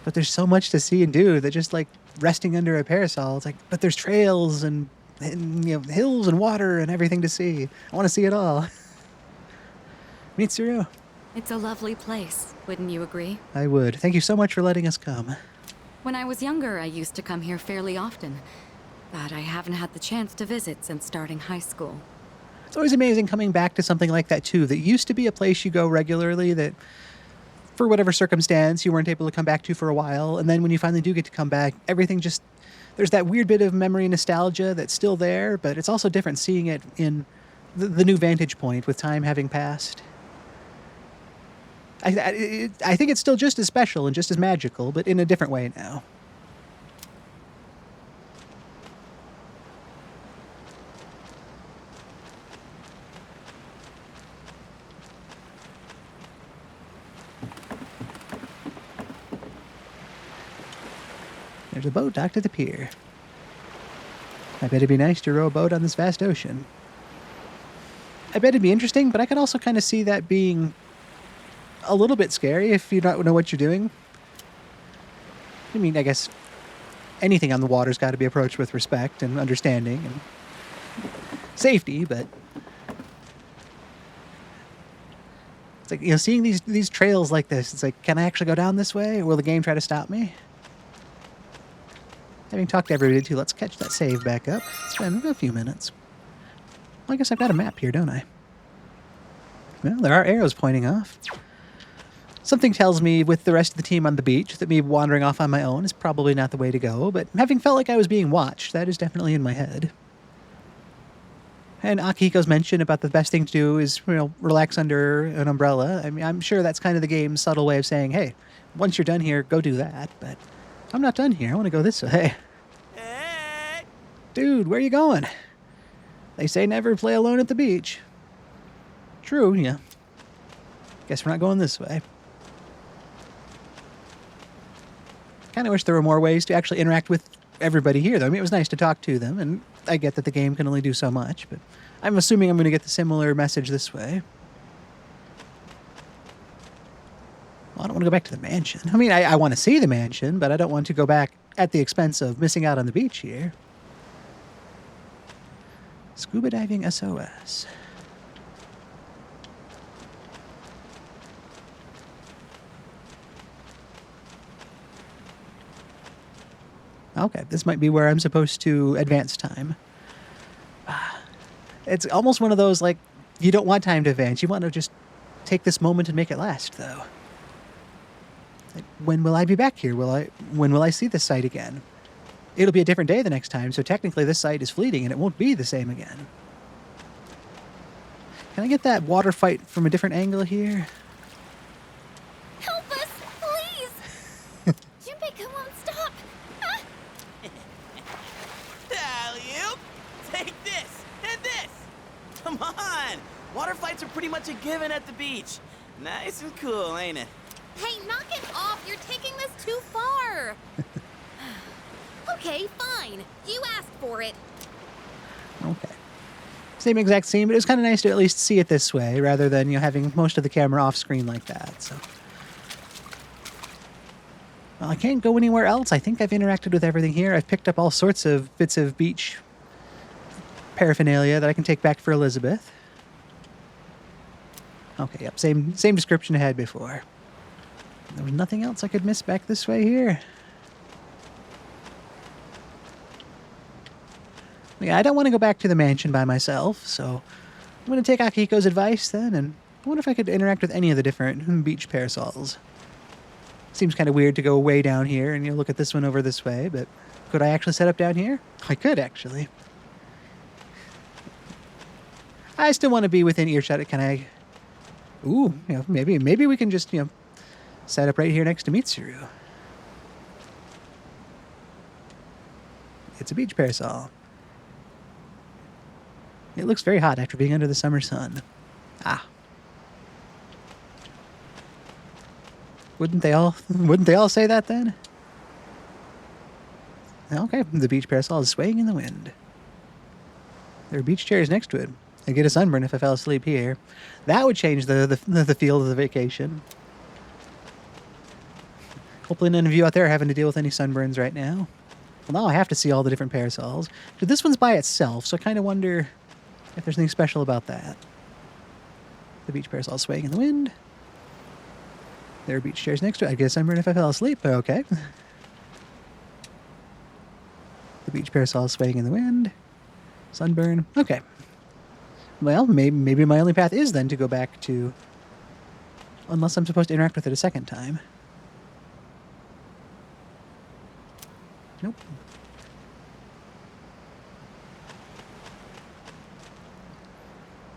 But there's so much to see and do that just, resting under a parasol, it's but there's trails and hills and water and everything to see. I want to see it all. Mitsuru. It's a lovely place, wouldn't you agree? I would. Thank you so much for letting us come. When I was younger, I used to come here fairly often, but I haven't had the chance to visit since starting high school. It's always amazing coming back to something like that, too, that used to be a place you go regularly that, for whatever circumstance, you weren't able to come back to for a while, and then when you finally do get to come back, everything just... There's that weird bit of memory nostalgia that's still there, but it's also different seeing it in the new vantage point with time having passed. I think it's still just as special and just as magical, but in a different way now. There's a boat docked at the pier. I bet it'd be nice to row a boat on this vast ocean. I bet it'd be interesting, but I could also kind of see that being a little bit scary if you don't know what you're doing. I mean, I guess anything on the water's got to be approached with respect and understanding and safety, but it's seeing these trails like this, it's can I actually go down this way, or will the game try to stop me? Having talked to everybody too, let's catch that save back up. It's been a few minutes. Well, I guess I've got a map here, don't I? Well, there are arrows pointing off. Something tells me with the rest of the team on the beach that me wandering off on my own is probably not the way to go, but having felt like I was being watched, that is definitely in my head. And Akihiko's mention about the best thing to do is, relax under an umbrella. I mean, I'm sure that's kind of the game's subtle way of saying, hey, once you're done here, go do that, but I'm not done here. I want to go this way. Hey! Dude, where are you going? They say never play alone at the beach. True, yeah. Guess we're not going this way. Kind of wish there were more ways to actually interact with everybody here, though. I mean, it was nice to talk to them, and I get that the game can only do so much, but I'm assuming I'm going to get the similar message this way. Well, I don't want to go back to the mansion. I mean, I want to see the mansion, but I don't want to go back at the expense of missing out on the beach here. Scuba diving SOS. Okay, this might be where I'm supposed to advance time. It's almost one of those, you don't want time to advance. You want to just take this moment and make it last, though. When will I be back here? When will I see this site again? It'll be a different day the next time, so technically this site is fleeting and it won't be the same again. Can I get that water fight from a different angle here? Come on! Water fights are pretty much a given at the beach. Nice and cool, ain't it? Hey, knock it off! You're taking this too far! Okay, fine. You asked for it. Okay. Same exact scene, but it was kind of nice to at least see it this way, rather than, having most of the camera off screen like that, so. Well, I can't go anywhere else. I think I've interacted with everything here. I've picked up all sorts of bits of beach paraphernalia that I can take back for Elizabeth. Okay, yep, same description I had before. There was nothing else I could miss back this way here. Yeah, I don't want to go back to the mansion by myself, so I'm going to take Akihiko's advice then, and I wonder if I could interact with any of the different beach parasols. Seems kind of weird to go way down here and look at this one over this way, but could I actually set up down here? I could, actually. I still want to be within earshot. Can I... Ooh, maybe we can just, set up right here next to Mitsuru. It's a beach parasol. It looks very hot after being under the summer sun. Ah. Wouldn't they all say that then? Okay, the beach parasol is swaying in the wind. There are beach chairs next to it. I'd get a sunburn if I fell asleep here. That would change the feel of the vacation. Hopefully none of you out there are having to deal with any sunburns right now. Well, now I have to see all the different parasols. But this one's by itself, so I kind of wonder if there's anything special about that. The beach parasol swaying in the wind. There are beach chairs next to it. I'd get a sunburn if I fell asleep, but okay. The beach parasol swaying in the wind. Sunburn. Okay. Well, maybe my only path is then to go back to... Unless I'm supposed to interact with it a second time. Nope.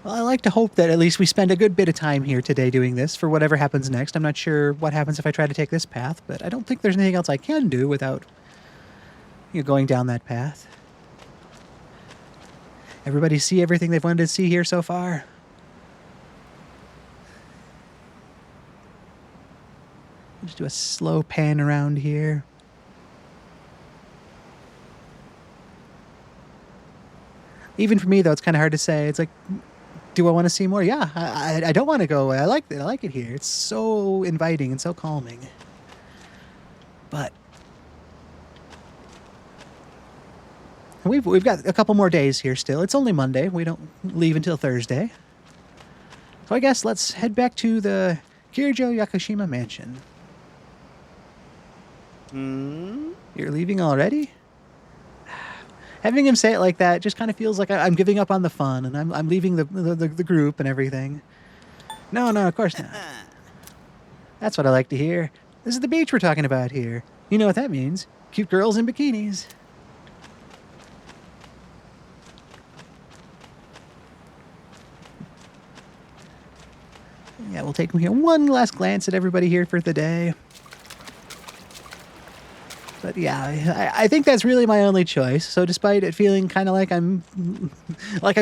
Well, I like to hope that at least we spend a good bit of time here today doing this for whatever happens next. I'm not sure what happens if I try to take this path, but I don't think there's anything else I can do without going down that path. Everybody see everything they've wanted to see here so far? Just do a slow pan around here. Even for me, though, it's kind of hard to say. It's like, do I want to see more? Yeah, I don't want to go away. I like it here. It's so inviting and so calming. But we've got a couple more days here still. It's only Monday. We don't leave until Thursday. So I guess let's head back to the Kirijo Yakushima mansion. You're leaving already? Having him say it like that just kind of feels like I'm giving up on the fun and I'm leaving the group and everything. No, of course not. That's what I like to hear. This is the beach we're talking about here. You know what that means. Cute girls in bikinis. Yeah, we'll take one last glance at everybody here for the day. But yeah, I think that's really my only choice. So despite it feeling kind of like I'm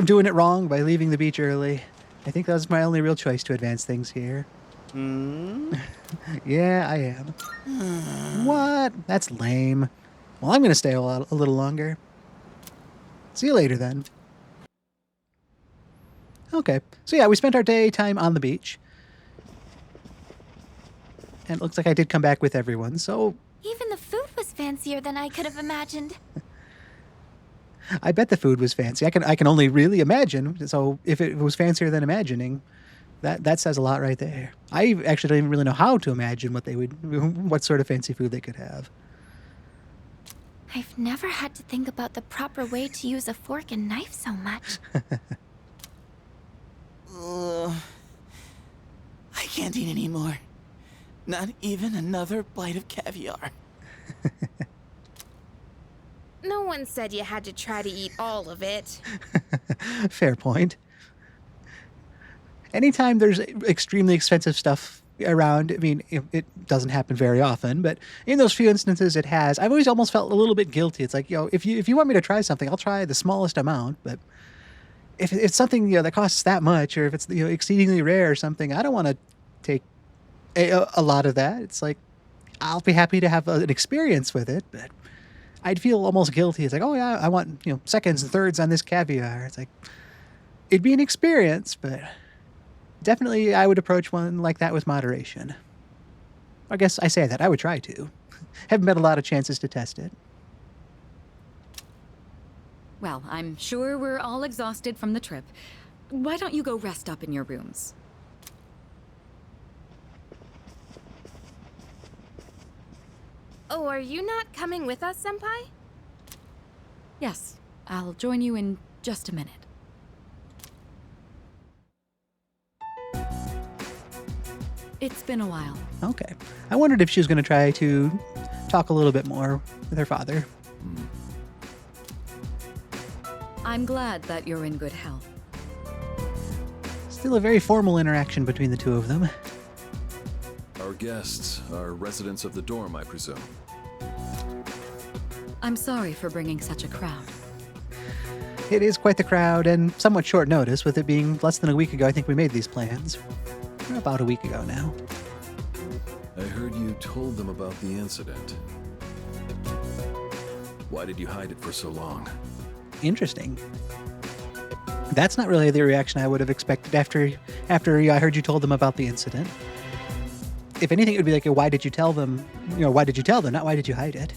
doing it wrong by leaving the beach early, I think that's my only real choice to advance things here. Yeah, I am. What? That's lame. Well, I'm going to stay a little longer. See you later then. Okay, so yeah, we spent our daytime on the beach. And it looks like I did come back with everyone, so... Even the food was fancier than I could have imagined. I bet the food was fancy. I can only really imagine. So if it was fancier than imagining, that says a lot right there. I actually don't even really know how to imagine what sort of fancy food they could have. I've never had to think about the proper way to use a fork and knife so much. I can't eat anymore. Not even another bite of caviar. No one said you had to try to eat all of it. Fair point. Anytime there's extremely expensive stuff around, I mean, it doesn't happen very often, but in those few instances it has, I've always almost felt a little bit guilty. It's like, if you want me to try something, I'll try the smallest amount, but if it's something, that costs that much, or if it's, exceedingly rare or something, I don't want to take a lot of that. It's like, I'll be happy to have an experience with it, but I'd feel almost guilty. It's like, oh yeah, I want, seconds and thirds on this caviar. It's like, it'd be an experience, but definitely I would approach one like that with moderation. I guess I say that. I would try to. Haven't had a lot of chances to test it. Well, I'm sure we're all exhausted from the trip. Why don't you go rest up in your rooms? Oh, are you not coming with us, Senpai? Yes, I'll join you in just a minute. It's been a while. Okay. I wondered if she was going to try to talk a little bit more with her father. I'm glad that you're in good health. Still a very formal interaction between the two of them. Our guests are residents of the dorm, I presume. I'm sorry for bringing such a crowd. It is quite the crowd, and somewhat short notice, with it being less than a week ago I think we made these plans. About a week ago now. I heard you told them about the incident. Why did you hide it for so long? Interesting. That's not really the reaction I would have expected after I heard you told them about the incident. If anything, it would be like, why did you tell them? Why did you tell them? Not why did you hide it?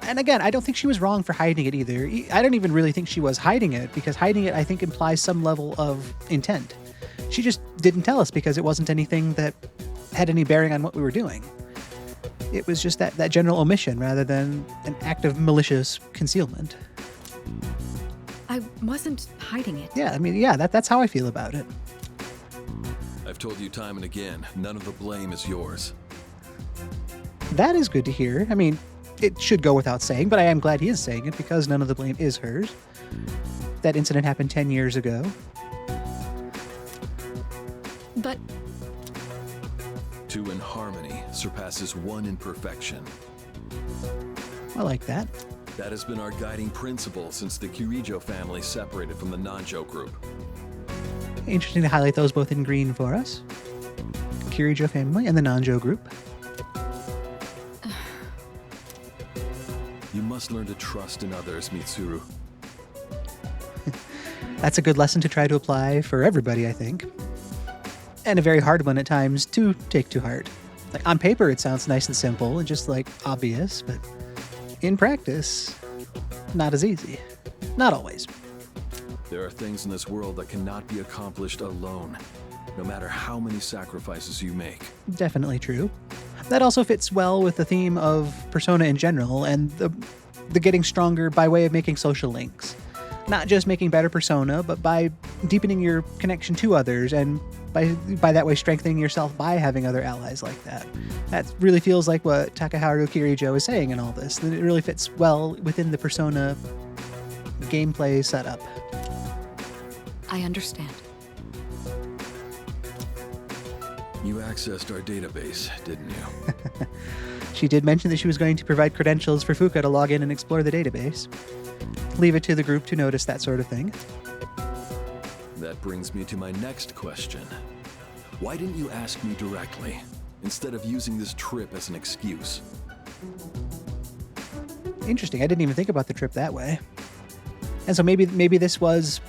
And again, I don't think she was wrong for hiding it either. I don't even really think she was hiding it, because hiding it, I think, implies some level of intent. She just didn't tell us because it wasn't anything that had any bearing on what we were doing. It was just that general omission rather than an act of malicious concealment. I wasn't hiding it. Yeah, that's how I feel about it. I've told you time and again, none of the blame is yours. That is good to hear. I mean, it should go without saying, but I am glad he is saying it, because none of the blame is hers. That incident happened 10 years ago. But Two in harmony surpasses one in perfection. I like that. That has been our guiding principle since the Kirijo family separated from the Nanjo group. Interesting to highlight those both in green for us. Kirijo family and the Nanjo group. You must learn to trust in others, Mitsuru. That's a good lesson to try to apply for everybody, I think. And a very hard one at times to take to heart. Like, on paper, it sounds nice and simple and just, obvious, but in practice, not as easy. Not always. There are things in this world that cannot be accomplished alone, no matter how many sacrifices you make. Definitely true. That also fits well with the theme of Persona in general, and the getting stronger by way of making social links. Not just making better Persona, but by deepening your connection to others, and by that way strengthening yourself by having other allies like that. That really feels like what Takaharu Kirijo is saying in all this. That it really fits well within the Persona gameplay setup. I understand. You accessed our database, didn't you? She did mention that she was going to provide credentials for Fuka to log in and explore the database. Leave it to the group to notice that sort of thing. That brings me to my next question. Why didn't you ask me directly, instead of using this trip as an excuse? Interesting. I didn't even think about the trip that way. And so maybe this was...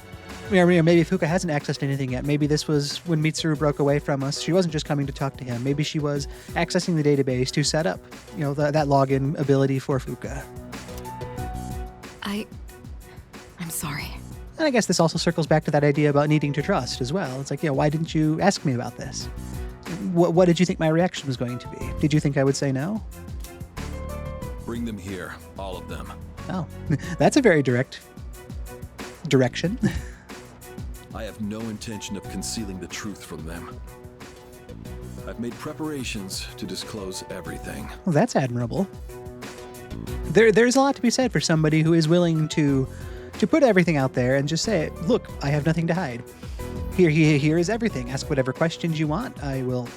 maybe Fuka hasn't accessed anything yet. Maybe this was when Mitsuru broke away from us. She wasn't just coming to talk to him. Maybe she was accessing the database to set up, that login ability for Fuka. I'm sorry. And I guess this also circles back to that idea about needing to trust as well. It's like, why didn't you ask me about this? What did you think my reaction was going to be? Did you think I would say no? Bring them here, all of them. Oh, that's a very direct direction. I have no intention of concealing the truth from them. I've made preparations to disclose everything. Well, that's admirable. There's a lot to be said for somebody who is willing to put everything out there and just say, look, I have nothing to hide. Here is everything. Ask whatever questions you want. I will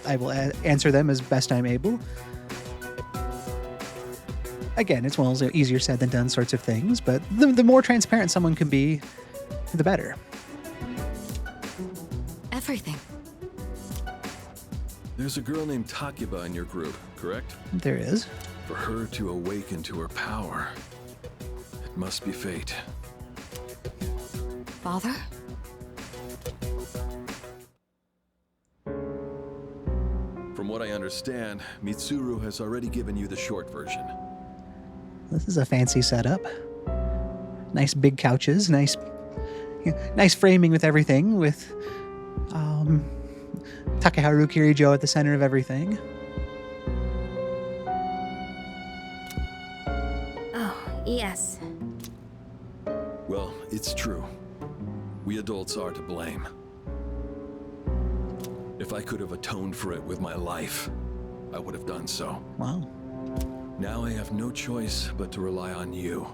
answer them as best I'm able. Again, it's one of those easier said than done sorts of things, but the more transparent someone can be, for the better. Everything. There's a girl named Takeba in your group, correct? There is. For her to awaken to her power, it must be fate. Father? From what I understand, Mitsuru has already given you the short version. This is a fancy setup. Nice big couches, nice framing with everything, with Takeharu Kirijo at the center of everything. Oh, yes. Well, it's true. We adults are to blame. If I could have atoned for it with my life, I would have done so. Wow. Now I have no choice but to rely on you.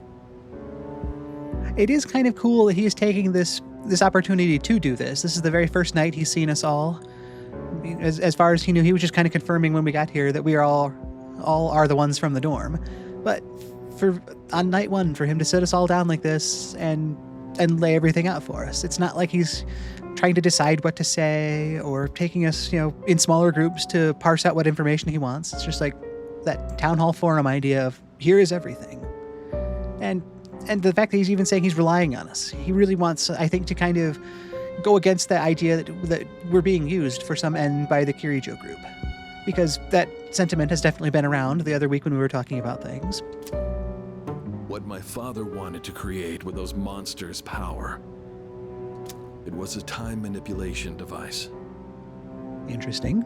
It is kind of cool that he is taking this opportunity to do this. This is the very first night he's seen us all. As far as he knew, he was just kind of confirming when we got here that we are all are the ones from the dorm. But on night one, for him to sit us all down like this and lay everything out for us, it's not like he's trying to decide what to say or taking us, in smaller groups to parse out what information he wants. It's just like that town hall forum idea of here is everything. And the fact that he's even saying he's relying on us. He really wants, I think, to kind of go against the idea that we're being used for some end by the Kirijo group. Because that sentiment has definitely been around the other week when we were talking about things. What my father wanted to create with those monsters' power. It was a time manipulation device. Interesting.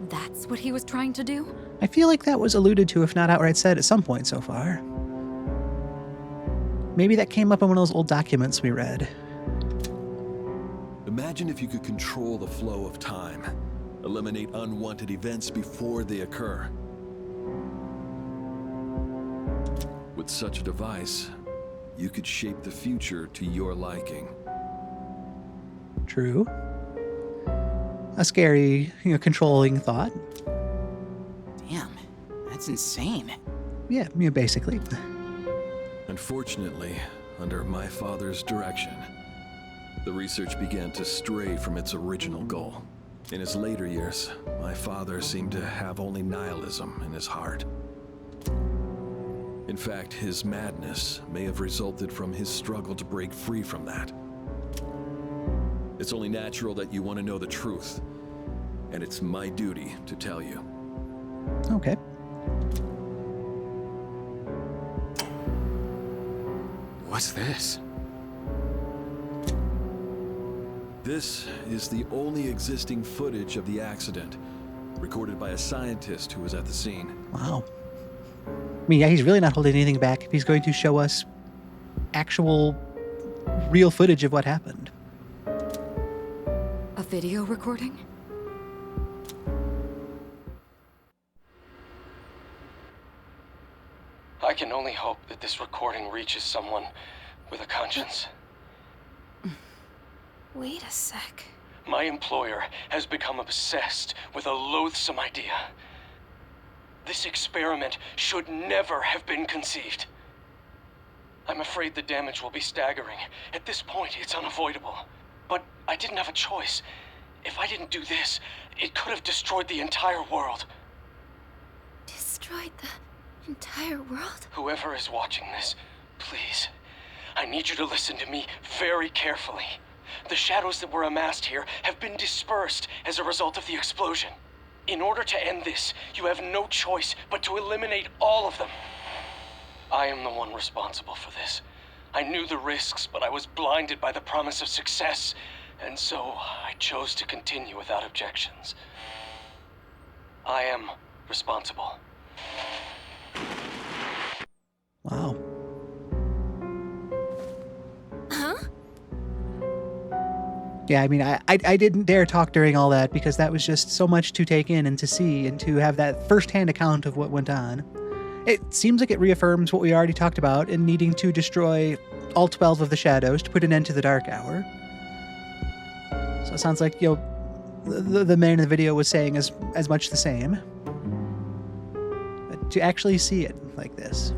That's what he was trying to do? I feel like that was alluded to, if not outright said, at some point so far. Maybe that came up in one of those old documents we read. Imagine if you could control the flow of time, eliminate unwanted events before they occur. With such a device, you could shape the future to your liking. True. A scary, controlling thought. Damn, that's insane. Yeah, basically. Unfortunately, under my father's direction, the research began to stray from its original goal. In his later years, my father seemed to have only nihilism in his heart. In fact, his madness may have resulted from his struggle to break free from that. It's only natural that you want to know the truth, and it's my duty to tell you. Okay. What's this? This is the only existing footage of the accident, recorded by a scientist who was at the scene. Wow. I mean, yeah, he's really not holding anything back if he's going to show us actual, real footage of what happened. A video recording? I can only hope that this recording reaches someone with a conscience. Wait a sec. My employer has become obsessed with a loathsome idea. This experiment should never have been conceived. I'm afraid the damage will be staggering. At this point, it's unavoidable. But I didn't have a choice. If I didn't do this, it could have destroyed the entire world. Destroyed the entire world? Whoever is watching this, please, I need you to listen to me very carefully. The shadows that were amassed here have been dispersed as a result of the explosion. In order to end this, you have no choice but to eliminate all of them. I am the one responsible for this. I knew the risks, but I was blinded by the promise of success, and so I chose to continue without objections. I am responsible. Wow. Huh? Yeah, I mean, I didn't dare talk during all that because that was just so much to take in and to see and to have that firsthand account of what went on. It seems like it reaffirms what we already talked about in needing to destroy all 12 of the shadows to put an end to the Dark Hour. So it sounds like, the man in the video was saying as much the same. But to actually see it like this.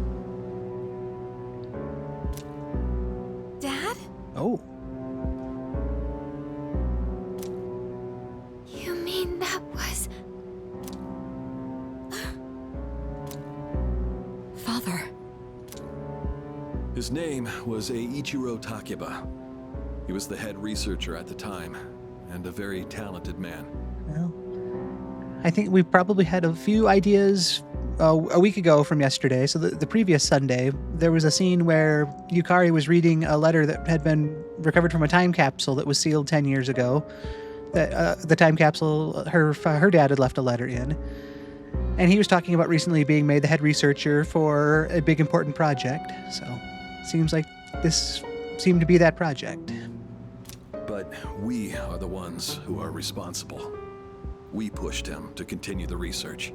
Dad? Oh. You mean that was... Father. His name was Eiichiro Takeba. He was the head researcher at the time, and a very talented man. Well, I think we probably had a few ideas a week ago from yesterday. So the previous Sunday, there was a scene where Yukari was reading a letter that had been recovered from a time capsule that was sealed 10 years ago. That the time capsule, her dad had left a letter in. And he was talking about recently being made the head researcher for a big important project. So seems like this seemed to be that project. But we are the ones who are responsible. We pushed him to continue the research.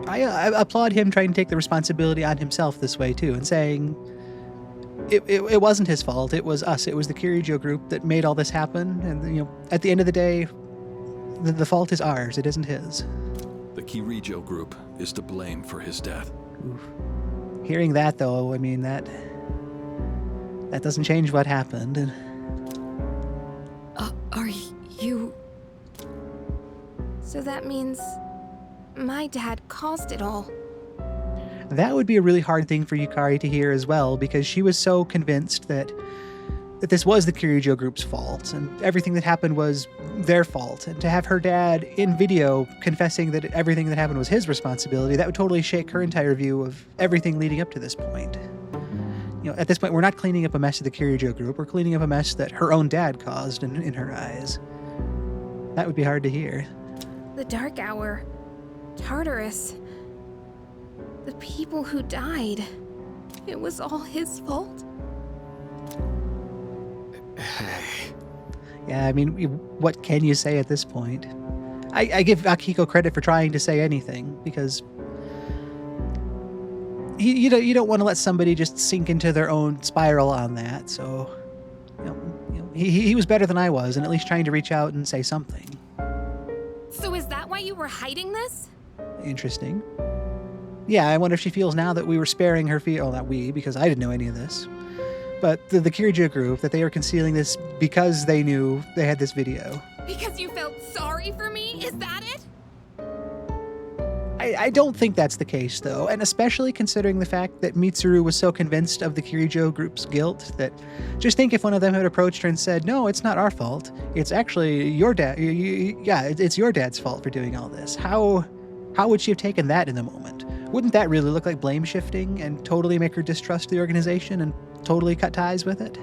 I applaud him trying to take the responsibility on himself this way too, and saying it wasn't his fault. It was us. It was the Kirijo group that made all this happen. And at the end of the day, the fault is ours. It isn't his. The Kirijo group is to blame for his death. Oof. Hearing that, though, I mean that doesn't change what happened. And Are you... So that means my dad caused it all. that would be a really hard thing for Yukari to hear as well, because she was so convinced that this was the Kirijo group's fault, and everything that happened was their fault. And to have her dad in video confessing that everything that happened was his responsibility, that would totally shake her entire view of everything leading up to this point. At this point, we're not cleaning up a mess of the Kirijo group, we're cleaning up a mess that her own dad caused in her eyes. That would be hard to hear. The Dark Hour, Tartarus, the people who died. It was all his fault. Yeah, I mean, what can you say at this point? I give Akiko credit for trying to say anything, because you don't want to let somebody just sink into their own spiral on that. So, he was better than I was, and at least trying to reach out and say something. So is that why you were hiding this? Interesting. Yeah, I wonder if she feels now that we were sparing her not we, because I didn't know any of this. But the Kirijo group, that they were concealing this because they knew they had this video. Because you felt sorry for me? Is that it? I don't think that's the case, though, and especially considering the fact that Mitsuru was so convinced of the Kirijo group's guilt that just think if one of them had approached her and said, no, it's not our fault, it's actually your dad, it's your dad's fault for doing all this. How would she have taken that in the moment? Wouldn't that really look like blame shifting and totally make her distrust the organization and totally cut ties with it?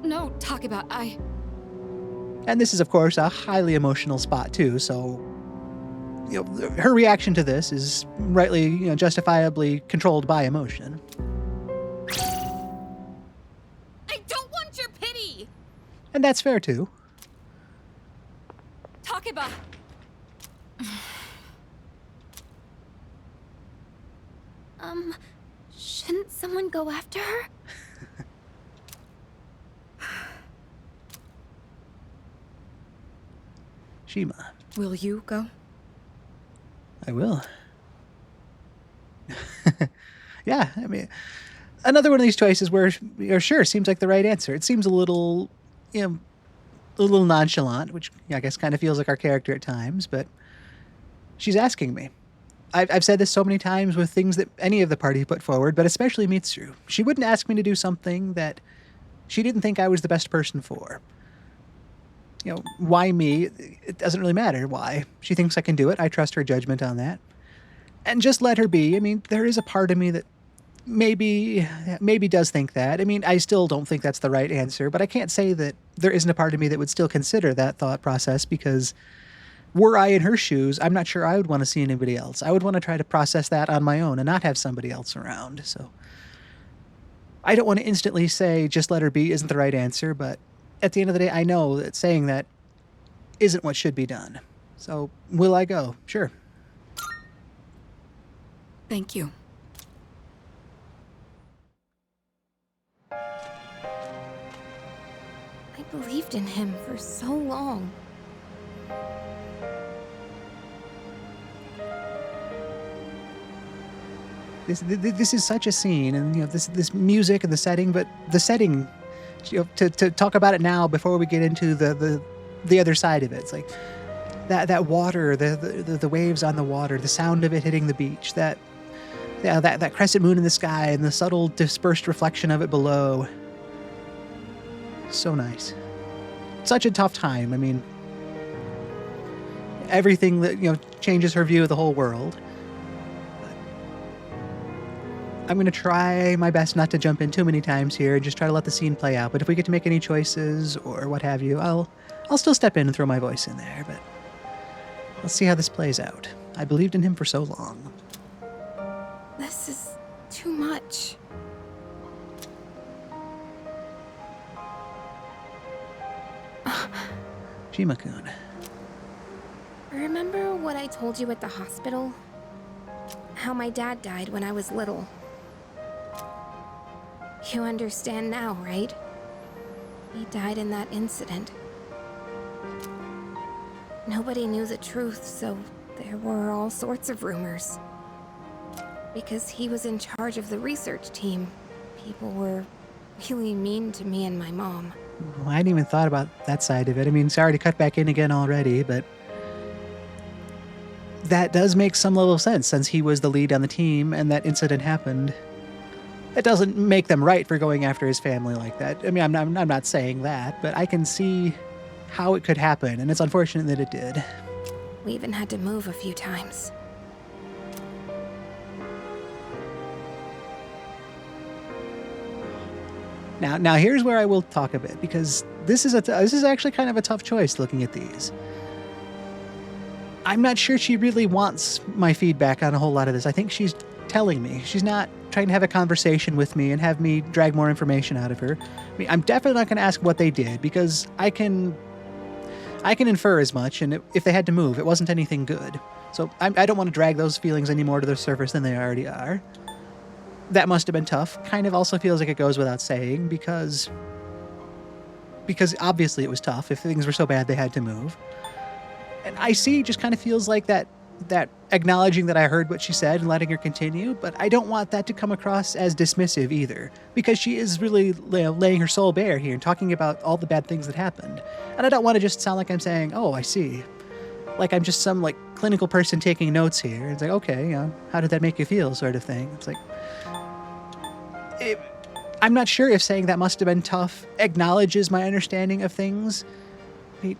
No, talk about And this is, of course, a highly emotional spot, too, so her reaction to this is rightly, justifiably controlled by emotion. I don't want your pity! And that's fair, too. Talk about... Shouldn't someone go after her? Shima. Will you go? I will. Yeah, I mean, another one of these choices where, sure, seems like the right answer. It seems a little, a little nonchalant, which I guess kind of feels like our character at times, but she's asking me. I've said this so many times with things that any of the party put forward, but especially Mitsuru. She wouldn't ask me to do something that she didn't think I was the best person for. Why me? It doesn't really matter why. She thinks I can do it. I trust her judgment on that. And just let her be. I mean, there is a part of me that maybe does think that. I mean, I still don't think that's the right answer, but I can't say that there isn't a part of me that would still consider that thought process, because were I in her shoes, I'm not sure I would want to see anybody else. I would want to try to process that on my own and not have somebody else around. So I don't want to instantly say just let her be isn't the right answer, but at the end of the day, I know that saying that isn't what should be done. So will I go? Sure. Thank you. I believed in him for so long. This is such a scene, and this music and the setting, but the setting, to talk about it now before we get into the other side of it. It's like that water, the waves on the water, the sound of it hitting the beach, that crescent moon in the sky, and the subtle dispersed reflection of it below. So nice. Such a tough time. I mean, everything that changes her view of the whole world. I'm going to try my best not to jump in too many times here and just try to let the scene play out. But if we get to make any choices or what have you, I'll still step in and throw my voice in there. But let's see how this plays out. I believed in him for so long. This is too much. Shima-kun. Remember what I told you at the hospital? How my dad died when I was little. You understand now, right? He died in that incident. Nobody knew the truth, so there were all sorts of rumors. Because he was in charge of the research team, people were really mean to me and my mom. Well, I hadn't even thought about that side of it. I mean, sorry to cut back in again already, but that does make some level of sense since he was the lead on the team and that incident happened. It doesn't make them right for going after his family like that. I mean, I'm not saying that, but I can see how it could happen, and it's unfortunate that it did. We even had to move a few times. Now here's where I will talk a bit, because this is actually kind of a tough choice looking at these. I'm not sure she really wants my feedback on a whole lot of this. I think she's telling me. She's not trying to have a conversation with me and have me drag more information out of her. I mean, I'm definitely not going to ask what they did, because I can infer as much, and if they had to move, it wasn't anything good. So I don't want to drag those feelings any more to the surface than they already are. That must have been tough. Kind of also feels like it goes without saying, because obviously it was tough. If things were so bad they had to move. And IC just kind of feels like that acknowledging that I heard what she said and letting her continue, but I don't want that to come across as dismissive either, because she is really laying her soul bare here and talking about all the bad things that happened. And I don't want to just sound like I'm saying, oh, I see. Like I'm just some clinical person taking notes here. It's like, okay, how did that make you feel, sort of thing. It's like, I'm not sure if saying that must have been tough acknowledges my understanding of things. I mean,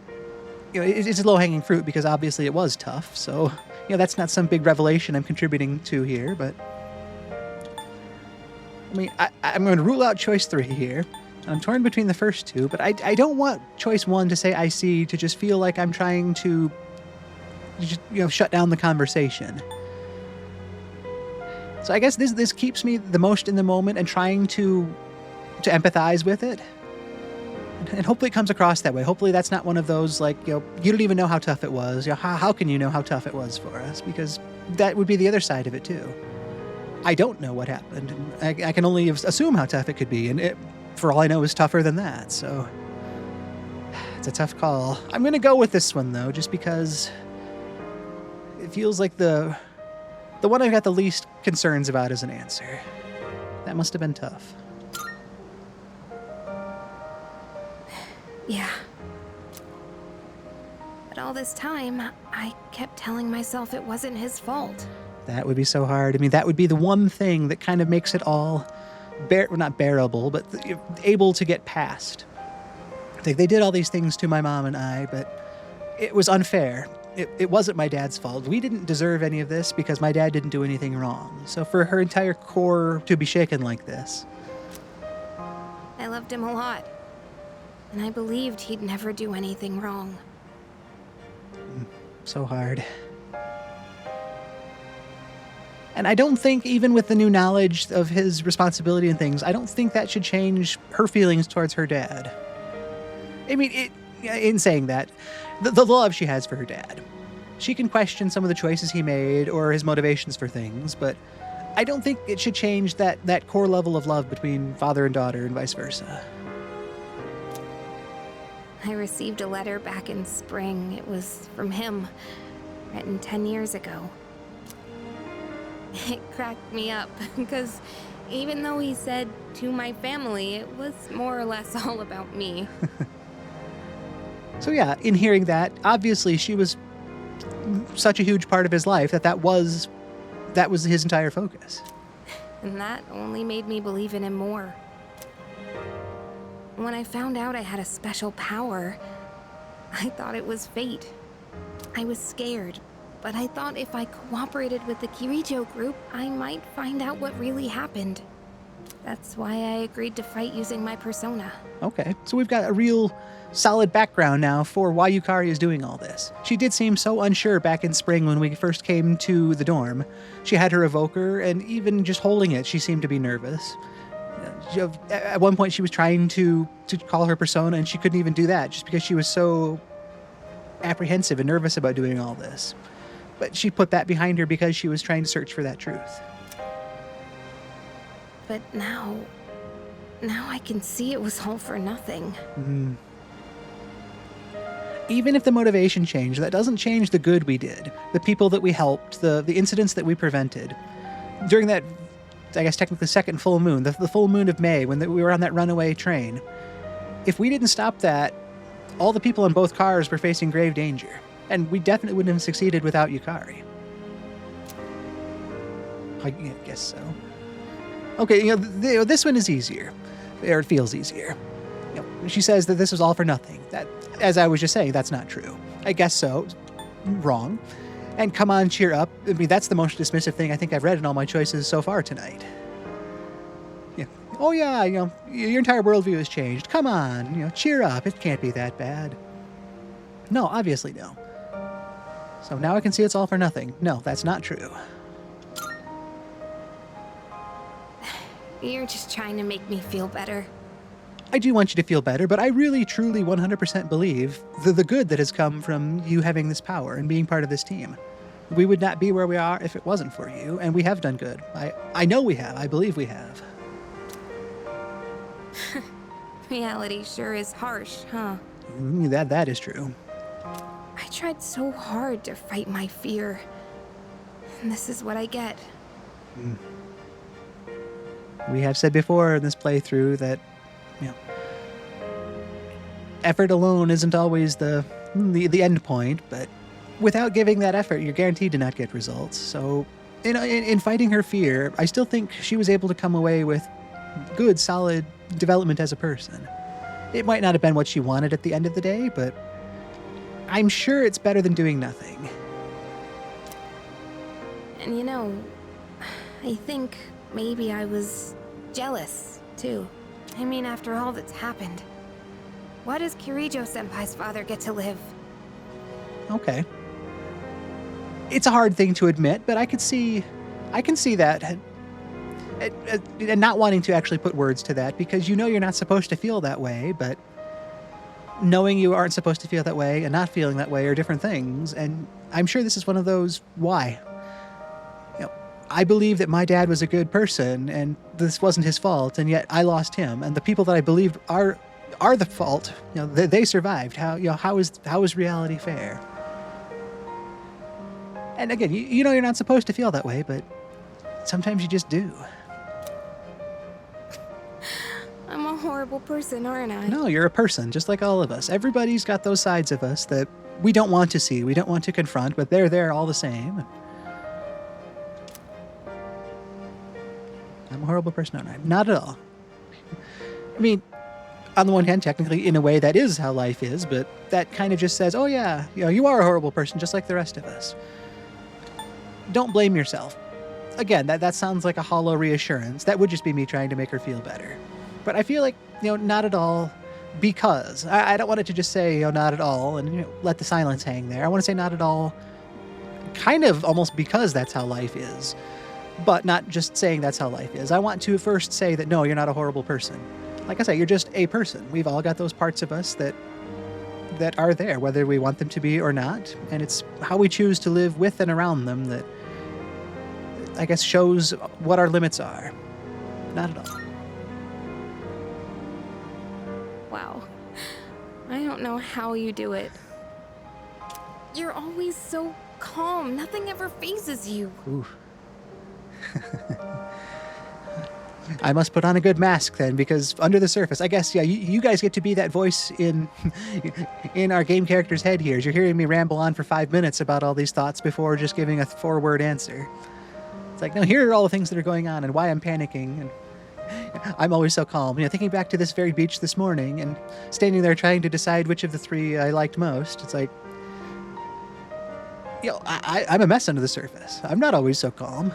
it's low-hanging fruit because obviously it was tough. So, that's not some big revelation I'm contributing to here. But I mean, I'm going to rule out choice 3 here. I'm torn between the first two, but I don't want choice 1 to say I see to just feel like I'm trying to shut down the conversation. So I guess this keeps me the most in the moment and trying to empathize with it. And hopefully it comes across that way. Hopefully that's not one of those you don't even know how tough it was. How can you know how tough it was for us? Because that would be the other side of it too. I don't know what happened. I can only assume how tough it could be. And it, for all I know, is tougher than that. So it's a tough call. I'm going to go with this one though, just because it feels like the one I've got the least concerns about as an answer. That must have been tough. Yeah. But all this time, I kept telling myself it wasn't his fault. That would be so hard. I mean, that would be the one thing that kind of makes it all not bearable, but able to get past. They did all these things to my mom and I, but it was unfair. It wasn't my dad's fault. We didn't deserve any of this because my dad didn't do anything wrong. So for her entire core to be shaken like this. I loved him a lot. And I believed he'd never do anything wrong. So hard. And I don't think, even with the new knowledge of his responsibility and things, I don't think that should change her feelings towards her dad. I mean, in saying that, the love she has for her dad. She can question some of the choices he made or his motivations for things, but I don't think it should change that core level of love between father and daughter and vice versa. I received a letter back in spring. It was from him, written 10 years ago. It cracked me up, because even though he said to my family, it was more or less all about me. So yeah, in hearing that, obviously she was such a huge part of his life that was his entire focus. And that only made me believe in him more. When I found out I had a special power, I thought it was fate. I was scared, but I thought if I cooperated with the Kirijo group, I might find out what really happened. That's why I agreed to fight using my persona. Okay, so we've got a real solid background now for why Yukari is doing all this. She did seem so unsure back in spring when we first came to the dorm. She had her evoker, and even just holding it, she seemed to be nervous. At one point, she was trying to call her persona, and she couldn't even do that just because she was so apprehensive and nervous about doing all this. But she put that behind her because she was trying to search for that truth. But now I can see it was all for nothing. Mm. Even if the motivation changed, that doesn't change the good we did, the people that we helped, the incidents that we prevented. During that, I guess technically second full moon, the full moon of May, when we were on that runaway train, if we didn't stop that, all the people in both cars were facing grave danger, and we definitely wouldn't have succeeded without Yukari. I guess so. Okay, this one is easier, or it feels easier. She says that this was all for nothing. That, as I was just saying, that's not true. I guess so. Wrong. And come on, cheer up. I mean, that's the most dismissive thing I think I've read in all my choices so far tonight. Yeah. Oh yeah, your entire worldview has changed. Come on, cheer up. It can't be that bad. No, obviously no. So now I can see it's all for nothing. No, that's not true. You're just trying to make me feel better. I do want you to feel better, but I really, truly, 100% believe the good that has come from you having this power and being part of this team. We would not be where we are if it wasn't for you, and we have done good. I know we have. I believe we have. Reality sure is harsh, huh? That is true. I tried so hard to fight my fear, and this is what I get. We have said before in this playthrough that effort alone isn't always the end point, but without giving that effort, you're guaranteed to not get results. So, in fighting her fear, I still think she was able to come away with good, solid development as a person. It might not have been what she wanted at the end of the day, but I'm sure it's better than doing nothing. And I think maybe I was jealous, too. I mean, after all that's happened, why does Kirijo-senpai's father get to live? Okay. It's a hard thing to admit, but I can see that. And not wanting to actually put words to that, because you're not supposed to feel that way, but knowing you aren't supposed to feel that way and not feeling that way are different things, and I'm sure this is one of those why. I believe that my dad was a good person, and this wasn't his fault, and yet I lost him, and the people that I believed are the fault. They survived. How is reality fair? And again, you're not supposed to feel that way, but sometimes you just do. I'm a horrible person, aren't I? No, you're a person, just like all of us. Everybody's got those sides of us that we don't want to see, we don't want to confront, but they're there all the same. I'm a horrible person, aren't I? Not at all. I mean, on the one hand, technically, in a way, that is how life is, but that kind of just says, oh yeah, you are a horrible person, just like the rest of us. Don't blame yourself. Again, that sounds like a hollow reassurance. That would just be me trying to make her feel better. But I feel like, not at all, because. I don't want it to just say, not at all, and let the silence hang there. I want to say not at all, kind of almost because that's how life is. But not just saying that's how life is. I want to first say that, no, you're not a horrible person. Like I say, you're just a person. We've all got those parts of us that are there, whether we want them to be or not. And it's how we choose to live with and around them that, I guess, shows what our limits are. Not at all. Wow. I don't know how you do it. You're always so calm. Nothing ever phases you. Oof. I must put on a good mask then, because under the surface, I guess, yeah, you guys get to be that voice in our game character's head here. As you're hearing me ramble on for 5 minutes about all these thoughts before just giving a 4-word answer. It's like, no, here are all the things that are going on and why I'm panicking. And I'm always so calm. Thinking back to this very beach this morning and standing there trying to decide which of the 3 I liked most. It's like, I'm a mess under the surface. I'm not always so calm.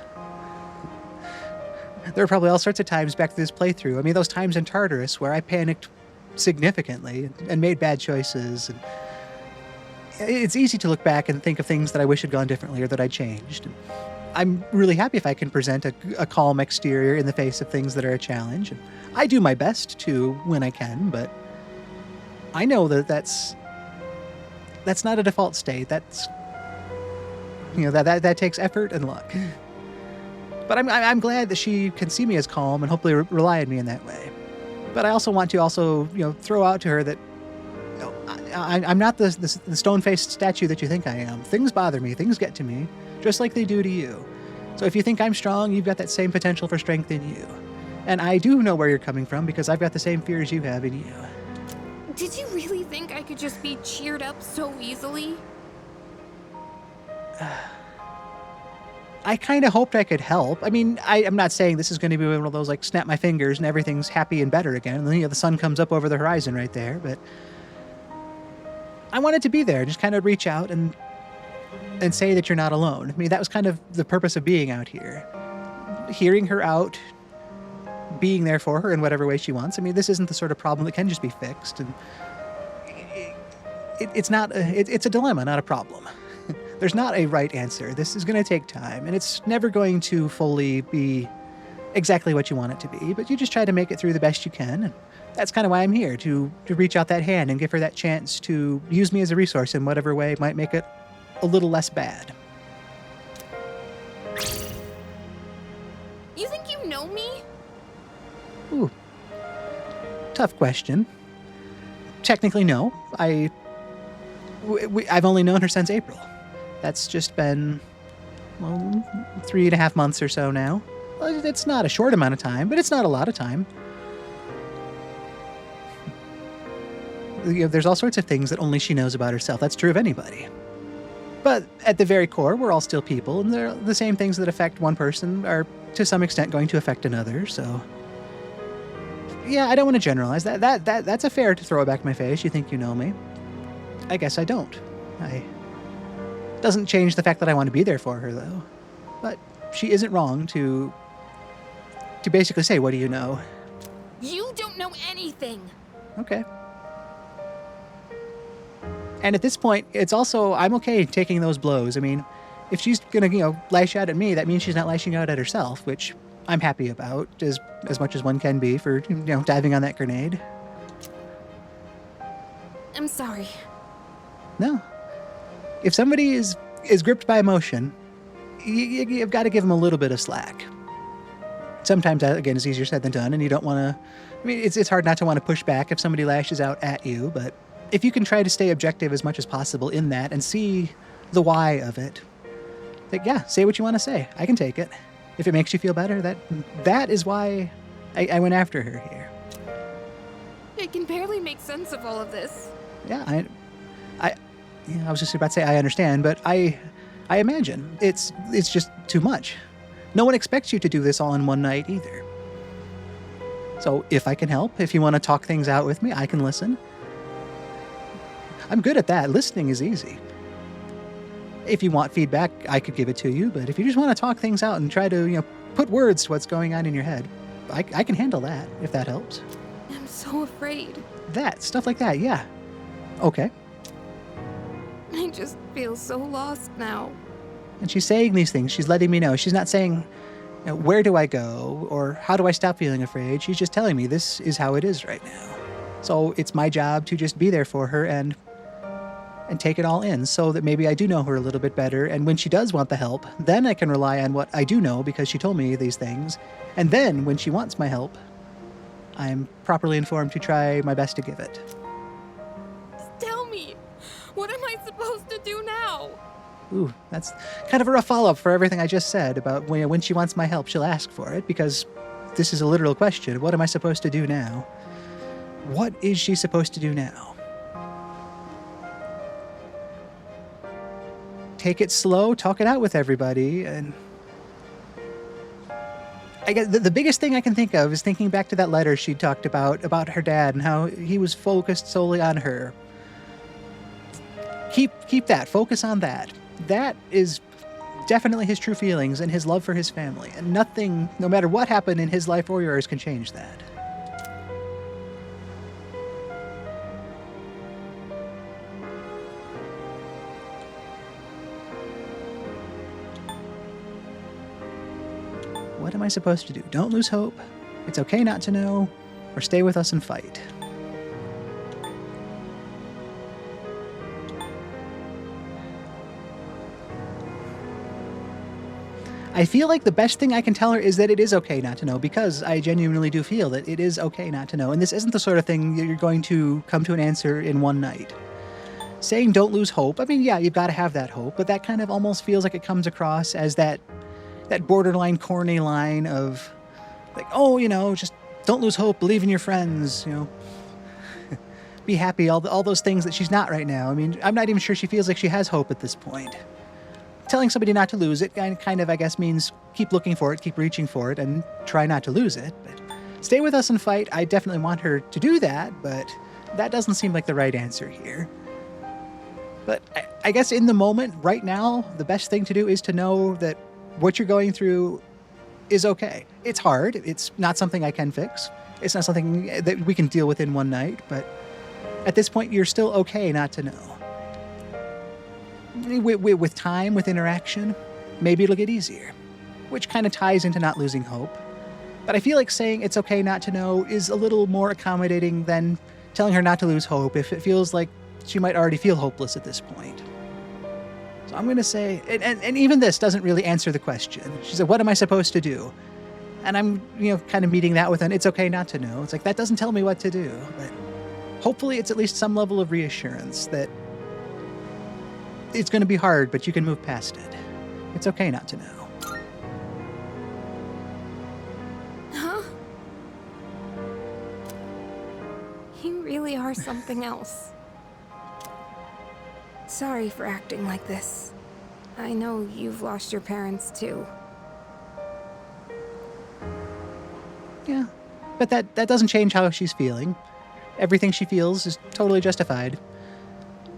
There were probably all sorts of times back to this playthrough. I mean, those times in Tartarus where I panicked significantly and made bad choices. And it's easy to look back and think of things that I wish had gone differently or that I changed. I'm really happy if I can present a calm exterior in the face of things that are a challenge. And I do my best to when I can, but I know that that's not a default state. That's, that takes effort and luck. But I'm glad that she can see me as calm and hopefully rely on me in that way. But I also want to throw out to her that I'm not the stone-faced statue that you think I am. Things bother me. Things get to me, just like they do to you. So if you think I'm strong, you've got that same potential for strength in you. And I do know where you're coming from because I've got the same fears you have in you. Did you really think I could just be cheered up so easily? I kind of hoped I could help. I mean, I'm not saying this is going to be one of those, like, snap my fingers and everything's happy and better again. And then, the sun comes up over the horizon right there. But I wanted to be there, just kind of reach out and say that you're not alone. I mean, that was kind of the purpose of being out here. Hearing her out, being there for her in whatever way she wants. I mean, this isn't the sort of problem that can just be fixed. And it's a dilemma, not a problem. There's not a right answer. This is going to take time, and it's never going to fully be exactly what you want it to be, but you just try to make it through the best you can, and that's kind of why I'm here, to reach out that hand and give her that chance to use me as a resource in whatever way might make it a little less bad. You think you know me? Ooh. Tough question. Technically, no. I've only known her since April. That's just been, 3.5 months or so now. Well, it's not a short amount of time, but it's not a lot of time. There's all sorts of things that only she knows about herself. That's true of anybody. But at the very core, we're all still people, and they're the same things that affect one person are to some extent going to affect another, so... Yeah, I don't want to generalize. That's a fair to throw it back in my face. You think you know me. I guess I don't. Doesn't change the fact that I want to be there for her, though. But she isn't wrong to basically say, what do you know? You don't know anything. Okay. And at this point, it's also, I'm okay taking those blows. I mean, if she's going to, lash out at me, that means she's not lashing out at herself, which I'm happy about, as much as one can be for, diving on that grenade. I'm sorry. No. If somebody is gripped by emotion, you've got to give them a little bit of slack. Sometimes that, again, is easier said than done, and you don't want to... I mean, it's hard not to want to push back if somebody lashes out at you, but if you can try to stay objective as much as possible in that and see the why of it, say what you want to say. I can take it. If it makes you feel better, that is why I went after her here. I can barely make sense of all of this. Yeah, I was just about to say I understand, but I imagine it's just too much. No one expects you to do this all in one night either. So if I can help, if you want to talk things out with me, I can listen. I'm good at that. Listening is easy. If you want feedback, I could give it to you, but if you just want to talk things out and try to, put words to what's going on in your head, I can handle that, if that helps. I'm so afraid. Stuff like that, yeah. Okay. I just feel so lost now. And she's saying these things. She's letting me know. She's not saying, where do I go? Or how do I stop feeling afraid? She's just telling me this is how it is right now. So it's my job to just be there for her and take it all in so that maybe I do know her a little bit better. And when she does want the help, then I can rely on what I do know because she told me these things. And then when she wants my help, I'm properly informed to try my best to give it. Tell me, what am I supposed to do now? Ooh, that's kind of a rough follow-up for everything I just said about when she wants my help, she'll ask for it, because this is a literal question. What am I supposed to do now? What is she supposed to do now? Take it slow, talk it out with everybody, and I guess the biggest thing I can think of is thinking back to that letter she talked about her dad and how he was focused solely on her. Keep that. Focus on that. That is definitely his true feelings and his love for his family. And nothing, no matter what happened in his life or yours, can change that. What am I supposed to do? Don't lose hope. It's okay not to know. Or stay with us and fight. I feel like the best thing I can tell her is that it is okay not to know, because I genuinely do feel that it is okay not to know. And this isn't the sort of thing that you're going to come to an answer in one night. Saying don't lose hope, I mean, yeah, you've got to have that hope, but that kind of almost feels like it comes across as that borderline corny line of like, oh, just don't lose hope, believe in your friends, be happy, all those things that she's not right now. I mean, I'm not even sure she feels like she has hope at this point. Telling somebody not to lose it kind of, I guess, means keep looking for it, keep reaching for it, and try not to lose it. But stay with us and fight. I definitely want her to do that, but that doesn't seem like the right answer here. But I guess in the moment, right now, the best thing to do is to know that what you're going through is okay. It's hard. It's not something I can fix. It's not something that we can deal with in one night, but at this point, you're still okay not to know. With time, with interaction, maybe it'll get easier, which kind of ties into not losing hope. But I feel like saying it's okay not to know is a little more accommodating than telling her not to lose hope if it feels like she might already feel hopeless at this point. So I'm going to say, and even this doesn't really answer the question. She said, what am I supposed to do? And I'm, kind of meeting that with an it's okay not to know. It's like, that doesn't tell me what to do, but hopefully it's at least some level of reassurance that it's going to be hard, but you can move past it. It's okay not to know. Huh? You really are something else. Sorry for acting like this. I know you've lost your parents too. Yeah, but that doesn't change how she's feeling. Everything she feels is totally justified.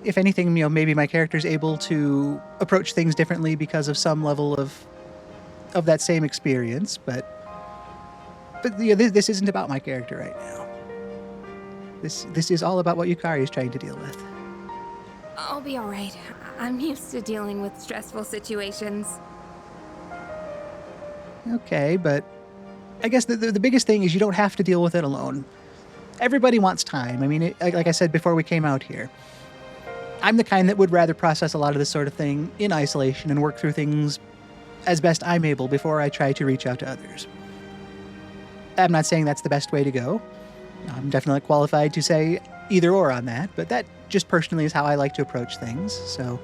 If anything, maybe my character's able to approach things differently because of some level of that same experience, but this isn't about my character right now. This is all about what Yukari is trying to deal with. I'll be alright. I'm used to dealing with stressful situations. Okay, but I guess the biggest thing is you don't have to deal with it alone. Everybody wants time. I mean, like I said before we came out here, I'm the kind that would rather process a lot of this sort of thing in isolation and work through things as best I'm able before I try to reach out to others. I'm not saying that's the best way to go. I'm definitely qualified to say either or on that, but that just personally is how I like to approach things. So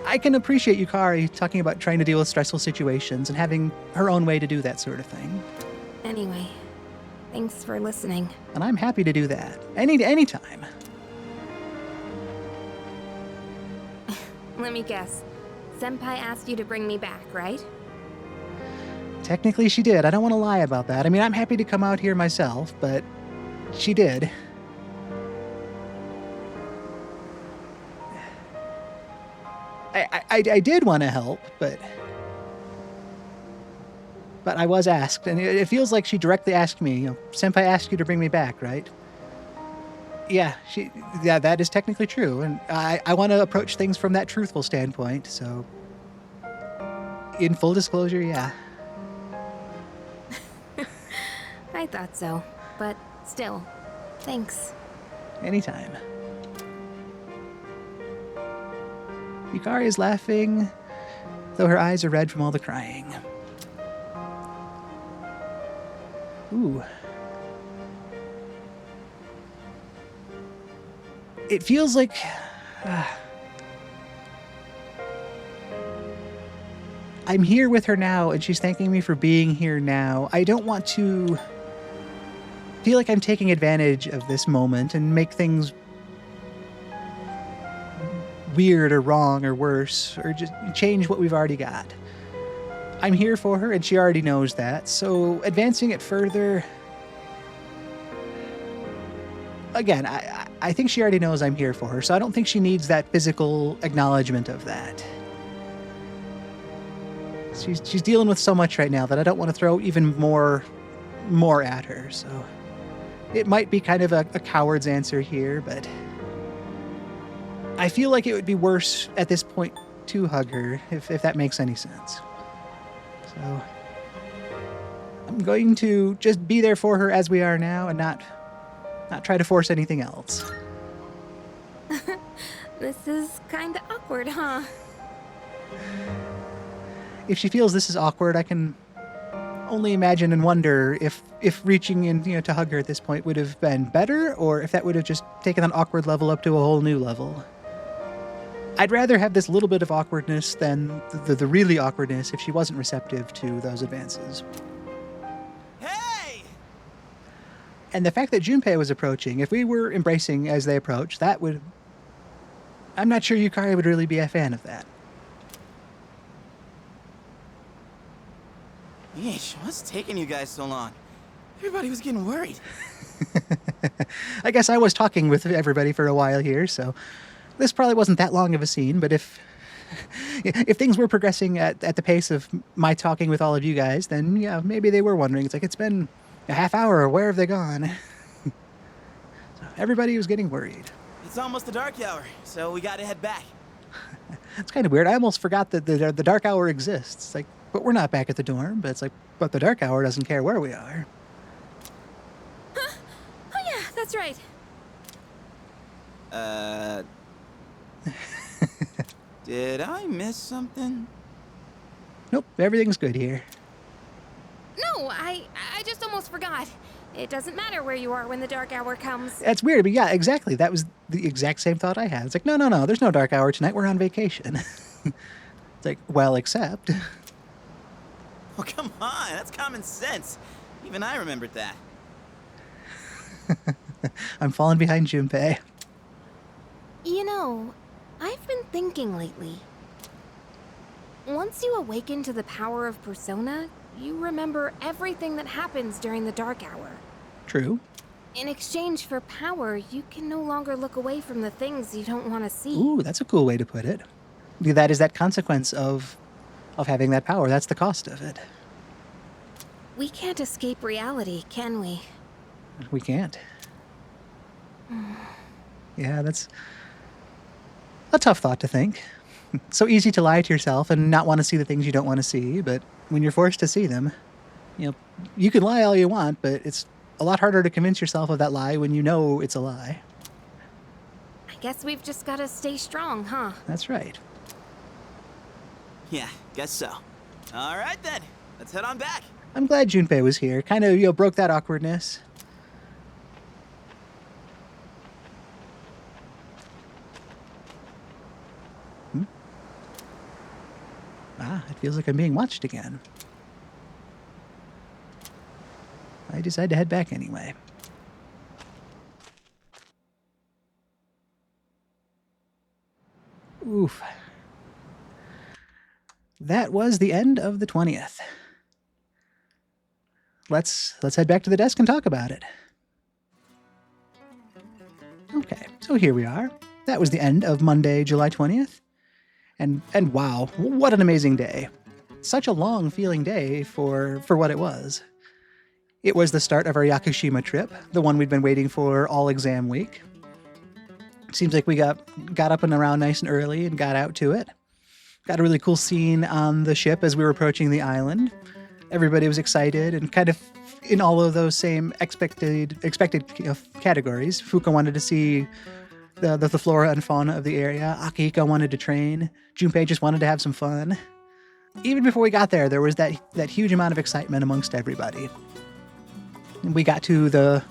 I can appreciate Yukari talking about trying to deal with stressful situations and having her own way to do that sort of thing. Anyway, thanks for listening. And I'm happy to do that. Anytime. Let me guess. Senpai asked you to bring me back, right? Technically, she did. I don't want to lie about that. I mean, I'm happy to come out here myself, but she did. I did want to help, but I was asked, and it feels like she directly asked me, Senpai asked you to bring me back, right? Yeah, that is technically true, and I want to approach things from that truthful standpoint, so in full disclosure, yeah. I thought so, but still, thanks. Anytime. Yukari is laughing, though her eyes are red from all the crying. Ooh. It feels like... I'm here with her now, and she's thanking me for being here now. I don't want to feel like I'm taking advantage of this moment and make things weird or wrong or worse, or just change what we've already got. I'm here for her, and she already knows that, so advancing it further... Again, I think she already knows I'm here for her, so I don't think she needs that physical acknowledgement of that. She's dealing with so much right now that I don't want to throw even more at her, so... It might be kind of a coward's answer here, but... I feel like it would be worse at this point to hug her, if that makes any sense. So... I'm going to just be there for her as we are now, and not try to force anything else. This is kinda awkward, huh? If she feels this is awkward, I can only imagine and wonder if reaching in, to hug her at this point would have been better, or if that would have just taken that awkward level up to a whole new level. I'd rather have this little bit of awkwardness than the really awkwardness if she wasn't receptive to those advances. Hey! And the fact that Junpei was approaching, if we were embracing as they approached, that would... I'm not sure Yukari would really be a fan of that. Yeesh, what's taking you guys so long? Everybody was getting worried. I guess I was talking with everybody for a while here, so this probably wasn't that long of a scene, but if things were progressing at the pace of my talking with all of you guys, then yeah, maybe they were wondering. It's like, it's been a half hour, where have they gone? So everybody was getting worried. It's almost the dark hour, so we gotta head back. It's kind of weird. I almost forgot that the dark hour exists. It's like, but we're not back at the dorm, but it's like, but the dark hour doesn't care where we are. Huh? Oh yeah, that's right. Did I miss something? Nope, everything's good here. No, I just almost forgot. It doesn't matter where you are when the dark hour comes. That's weird, but yeah, exactly. That was the exact same thought I had. It's like, no, there's no dark hour tonight. We're on vacation. It's like, well, except... Oh, come on. That's common sense. Even I remembered that. I'm falling behind Junpei. You know, I've been thinking lately. Once you awaken to the power of Persona, you remember everything that happens during the dark hour. True. In exchange for power, you can no longer look away from the things you don't want to see. Ooh, that's a cool way to put it. That is that consequence of having that power. That's the cost of it. We can't escape reality, can we? We can't. Yeah, that's a tough thought to think. So easy to lie to yourself and not want to see the things you don't want to see, but when you're forced to see them, you can lie all you want, but it's a lot harder to convince yourself of that lie when you know it's a lie. I guess we've just got to stay strong, huh? That's right. Yeah, guess so. All right, then. Let's head on back. I'm glad Junpei was here. Kind of, broke that awkwardness. It feels like I'm being watched again. I decide to head back anyway. Oof. That was the end of the 20th. Let's head back to the desk and talk about it. Okay, so here we are. That was the end of Monday, July 20th. And wow, what an amazing day. Such a long feeling day for what it was. It was the start of our Yakushima trip, the one we'd been waiting for all exam week. Seems like we got up and around nice and early and got out to it. Got a really cool scene on the ship as we were approaching the island. Everybody was excited and kind of in all of those same expected categories. Fuka wanted to see the flora and fauna of the area. Akihiko wanted to train. Junpei just wanted to have some fun. Even before we got there was that huge amount of excitement amongst everybody. We got to the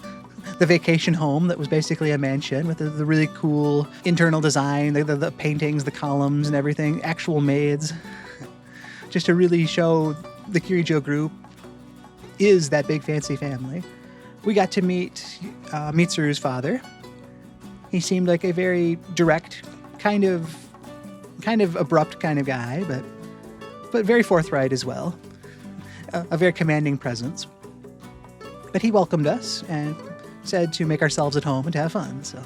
vacation home that was basically a mansion with the really cool internal design, the paintings, the columns and everything, actual maids. just to really show the Kirijo group is that big fancy family. We got to meet Mitsuru's father. He seemed like a very direct, kind of abrupt kind of guy, but very forthright as well. A very commanding presence. But he welcomed us and said to make ourselves at home and to have fun. So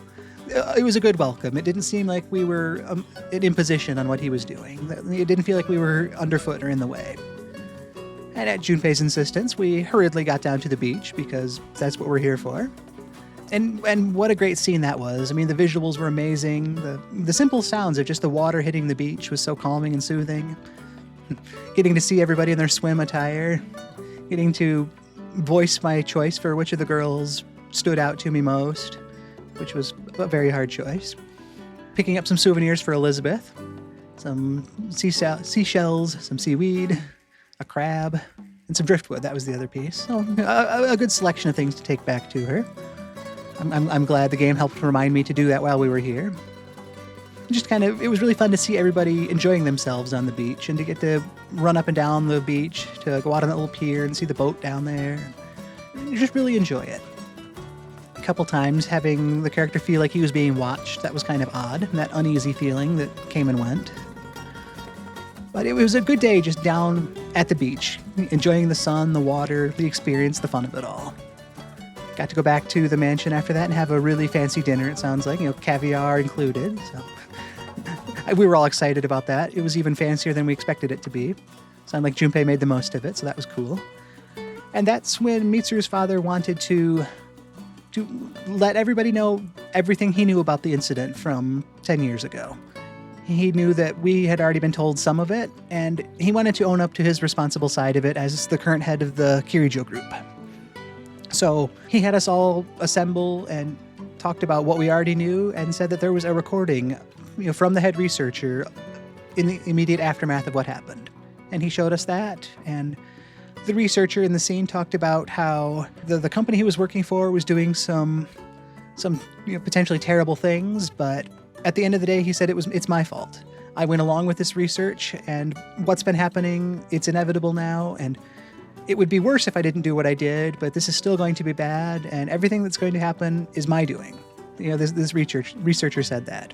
it was a good welcome. It didn't seem like we were an imposition on what he was doing. It didn't feel like we were underfoot or in the way. And at Junpei's insistence, we hurriedly got down to the beach because that's what we're here for. And what a great scene that was. I mean, the visuals were amazing. The simple sounds of just the water hitting the beach was so calming and soothing. Getting to see everybody in their swim attire. Getting to voice my choice for which of the girls stood out to me most, which was a very hard choice. Picking up some souvenirs for Elizabeth. Some seashells, some seaweed, a crab, and some driftwood. That was the other piece. So a good selection of things to take back to her. I'm glad the game helped remind me to do that while we were here. It was really fun to see everybody enjoying themselves on the beach and to get to run up and down the beach, to go out on that little pier and see the boat down there. And just really enjoy it. A couple times having the character feel like he was being watched, that was kind of odd, and that uneasy feeling that came and went. But it was a good day just down at the beach, enjoying the sun, the water, the experience, the fun of it all. Got to go back to the mansion after that and have a really fancy dinner, it sounds like, caviar included. So we were all excited about that. It was even fancier than we expected it to be. Sounded like Junpei made the most of it, so that was cool. And that's when Mitsuru's father wanted to let everybody know everything he knew about the incident from 10 years ago. He knew that we had already been told some of it, and he wanted to own up to his responsible side of it as the current head of the Kirijo group. So he had us all assemble and talked about what we already knew and said that there was a recording, from the head researcher in the immediate aftermath of what happened. And he showed us that, and the researcher in the scene talked about how the company he was working for was doing some potentially terrible things, but at the end of the day, he said it's my fault. I went along with this research, and what's been happening, it's inevitable now, and it would be worse if I didn't do what I did, but this is still going to be bad, and everything that's going to happen is my doing. This researcher said that.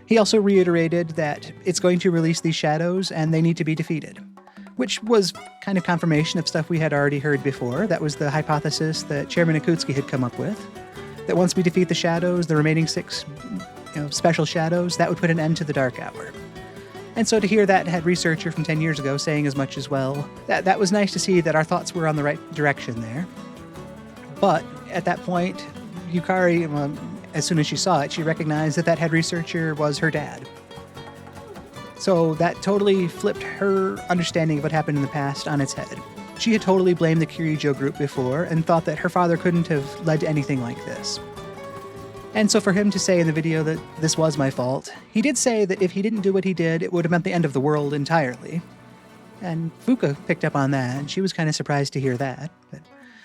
He also reiterated that it's going to release these shadows, and they need to be defeated, which was kind of confirmation of stuff we had already heard before. That was the hypothesis that Chairman Akutsuki had come up with, that once we defeat the shadows, the remaining 6 special shadows, that would put an end to the Dark Hour. And so to hear that head researcher from 10 years ago saying as much as well, that was nice to see that our thoughts were on the right direction there. But at that point, Yukari, as soon as she saw it, she recognized that head researcher was her dad. So that totally flipped her understanding of what happened in the past on its head. She had totally blamed the Kirijo group before and thought that her father couldn't have led to anything like this. And so for him to say in the video that this was my fault, he did say that if he didn't do what he did, it would have meant the end of the world entirely. And Fuka picked up on that, and she was kind of surprised to hear that. But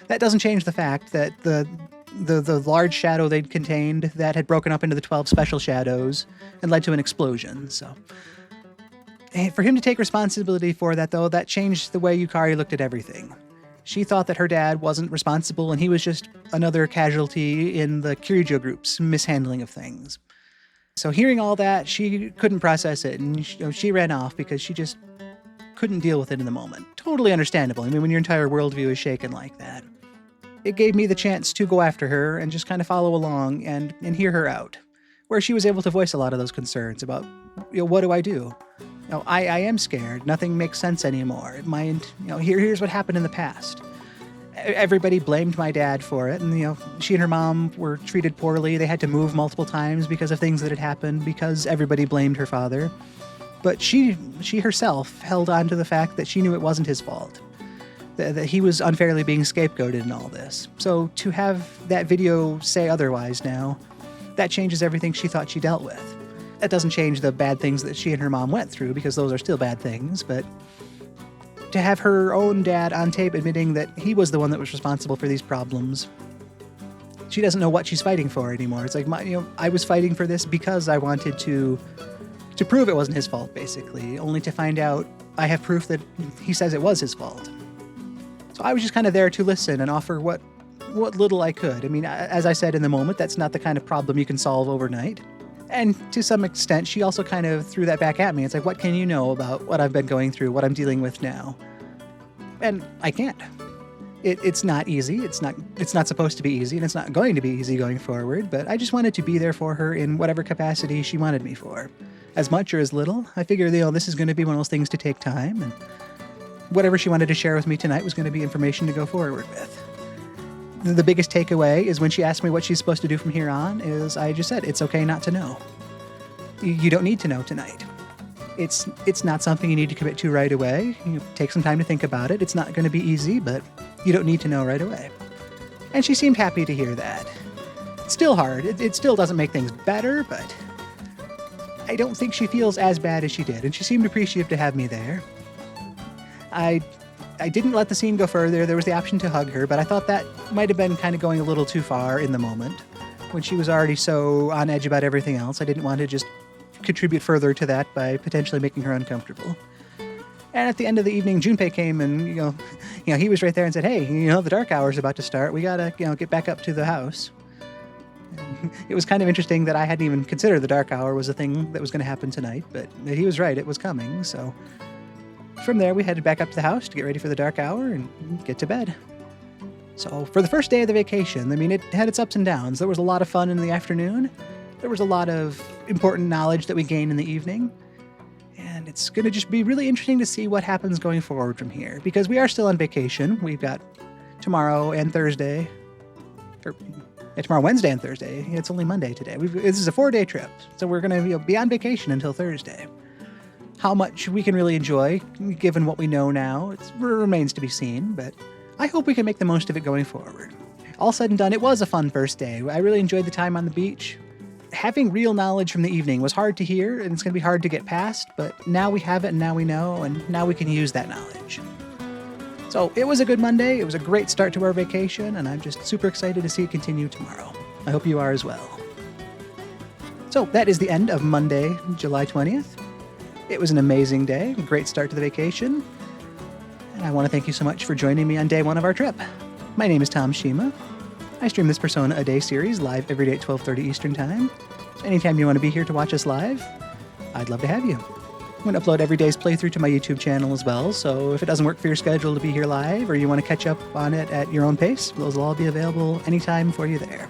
that doesn't change the fact that the large shadow they'd contained, that had broken up into the 12 special shadows and led to an explosion. So and for him to take responsibility for that, though, that changed the way Yukari looked at everything. She thought that her dad wasn't responsible and he was just another casualty in the Kirijo group's mishandling of things. So hearing all that, she couldn't process it, and she ran off because she just couldn't deal with it in the moment. Totally understandable. I mean, when your entire worldview is shaken like that. It gave me the chance to go after her and just kind of follow along and hear her out, where she was able to voice a lot of those concerns about, what do I do? I am scared. Nothing makes sense anymore. Here's what happened in the past. Everybody blamed my dad for it, and she and her mom were treated poorly. They had to move multiple times because of things that had happened, because everybody blamed her father. But she herself held on to the fact that she knew it wasn't his fault, that he was unfairly being scapegoated in all this. So to have that video say otherwise now, that changes everything she thought she dealt with. That doesn't change the bad things that she and her mom went through, because those are still bad things, but to have her own dad on tape admitting that he was the one that was responsible for these problems, she doesn't know what she's fighting for anymore. It's like, I was fighting for this because I wanted to to prove it wasn't his fault, basically, only to find out I have proof that he says it was his fault. So I was just kind of there to listen and offer what little I could. I mean, as I said in the moment, that's not the kind of problem you can solve overnight. And to some extent, she also kind of threw that back at me. It's like, what can you know about what I've been going through, what I'm dealing with now? And I can't. It's not easy. It's not supposed to be easy, and it's not going to be easy going forward, but I just wanted to be there for her in whatever capacity she wanted me for. As much or as little. I figured, this is going to be one of those things to take time, and whatever she wanted to share with me tonight was going to be information to go forward with. The biggest takeaway is when she asked me what she's supposed to do from here on, is I just said, it's okay not to know. You don't need to know tonight. It's not something you need to commit to right away. You take some time to think about it. It's not going to be easy, but you don't need to know right away. And she seemed happy to hear that. It's still hard. It still doesn't make things better, but I don't think she feels as bad as she did, and she seemed appreciative to have me there. I didn't let the scene go further. There was the option to hug her, but I thought that might have been kind of going a little too far in the moment. When she was already so on edge about everything else, I didn't want to just contribute further to that by potentially making her uncomfortable. And at the end of the evening, Junpei came and, he was right there and said, hey, the dark hour's about to start. We gotta, get back up to the house. It was kind of interesting that I hadn't even considered the dark hour was a thing that was going to happen tonight, but he was right, it was coming. So from there, we headed back up to the house to get ready for the dark hour and get to bed. So for the first day of the vacation, it had its ups and downs. There was a lot of fun in the afternoon. There was a lot of important knowledge that we gained in the evening. And it's going to just be really interesting to see what happens going forward from here, because we are still on vacation. We've got tomorrow and Thursday, tomorrow, Wednesday, and Thursday. It's only Monday today. This is a 4-day trip, so we're going to be on vacation until Thursday. How much we can really enjoy, given what we know now, it remains to be seen, but I hope we can make the most of it going forward. All said and done, it was a fun first day. I really enjoyed the time on the beach. Having real knowledge from the evening was hard to hear, and it's going to be hard to get past, but now we have it, and now we know, and now we can use that knowledge. So it was a good Monday. It was a great start to our vacation, and I'm just super excited to see it continue tomorrow. I hope you are as well. So that is the end of Monday, July 20th. It was an amazing day, a great start to the vacation, and I want to thank you so much for joining me on day one of our trip. My name is Tom Shima. I stream this Persona A Day series live every day at 12:30 Eastern Time. So anytime you want to be here to watch us live, I'd love to have you. I'm going to upload every day's playthrough to my YouTube channel as well, so if it doesn't work for your schedule to be here live, or you want to catch up on it at your own pace, those will all be available anytime for you there.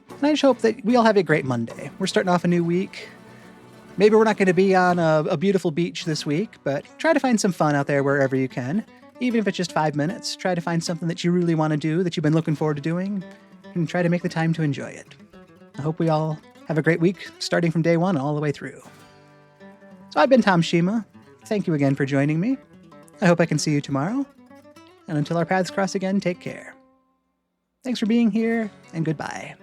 And I just hope that we all have a great Monday. We're starting off a new week. Maybe we're not going to be on a beautiful beach this week, but try to find some fun out there wherever you can. Even if it's just 5 minutes, try to find something that you really want to do, that you've been looking forward to doing, and try to make the time to enjoy it. I hope we all have a great week, starting from day one all the way through. So I've been Tom Shima. Thank you again for joining me. I hope I can see you tomorrow. And until our paths cross again, take care. Thanks for being here, and goodbye.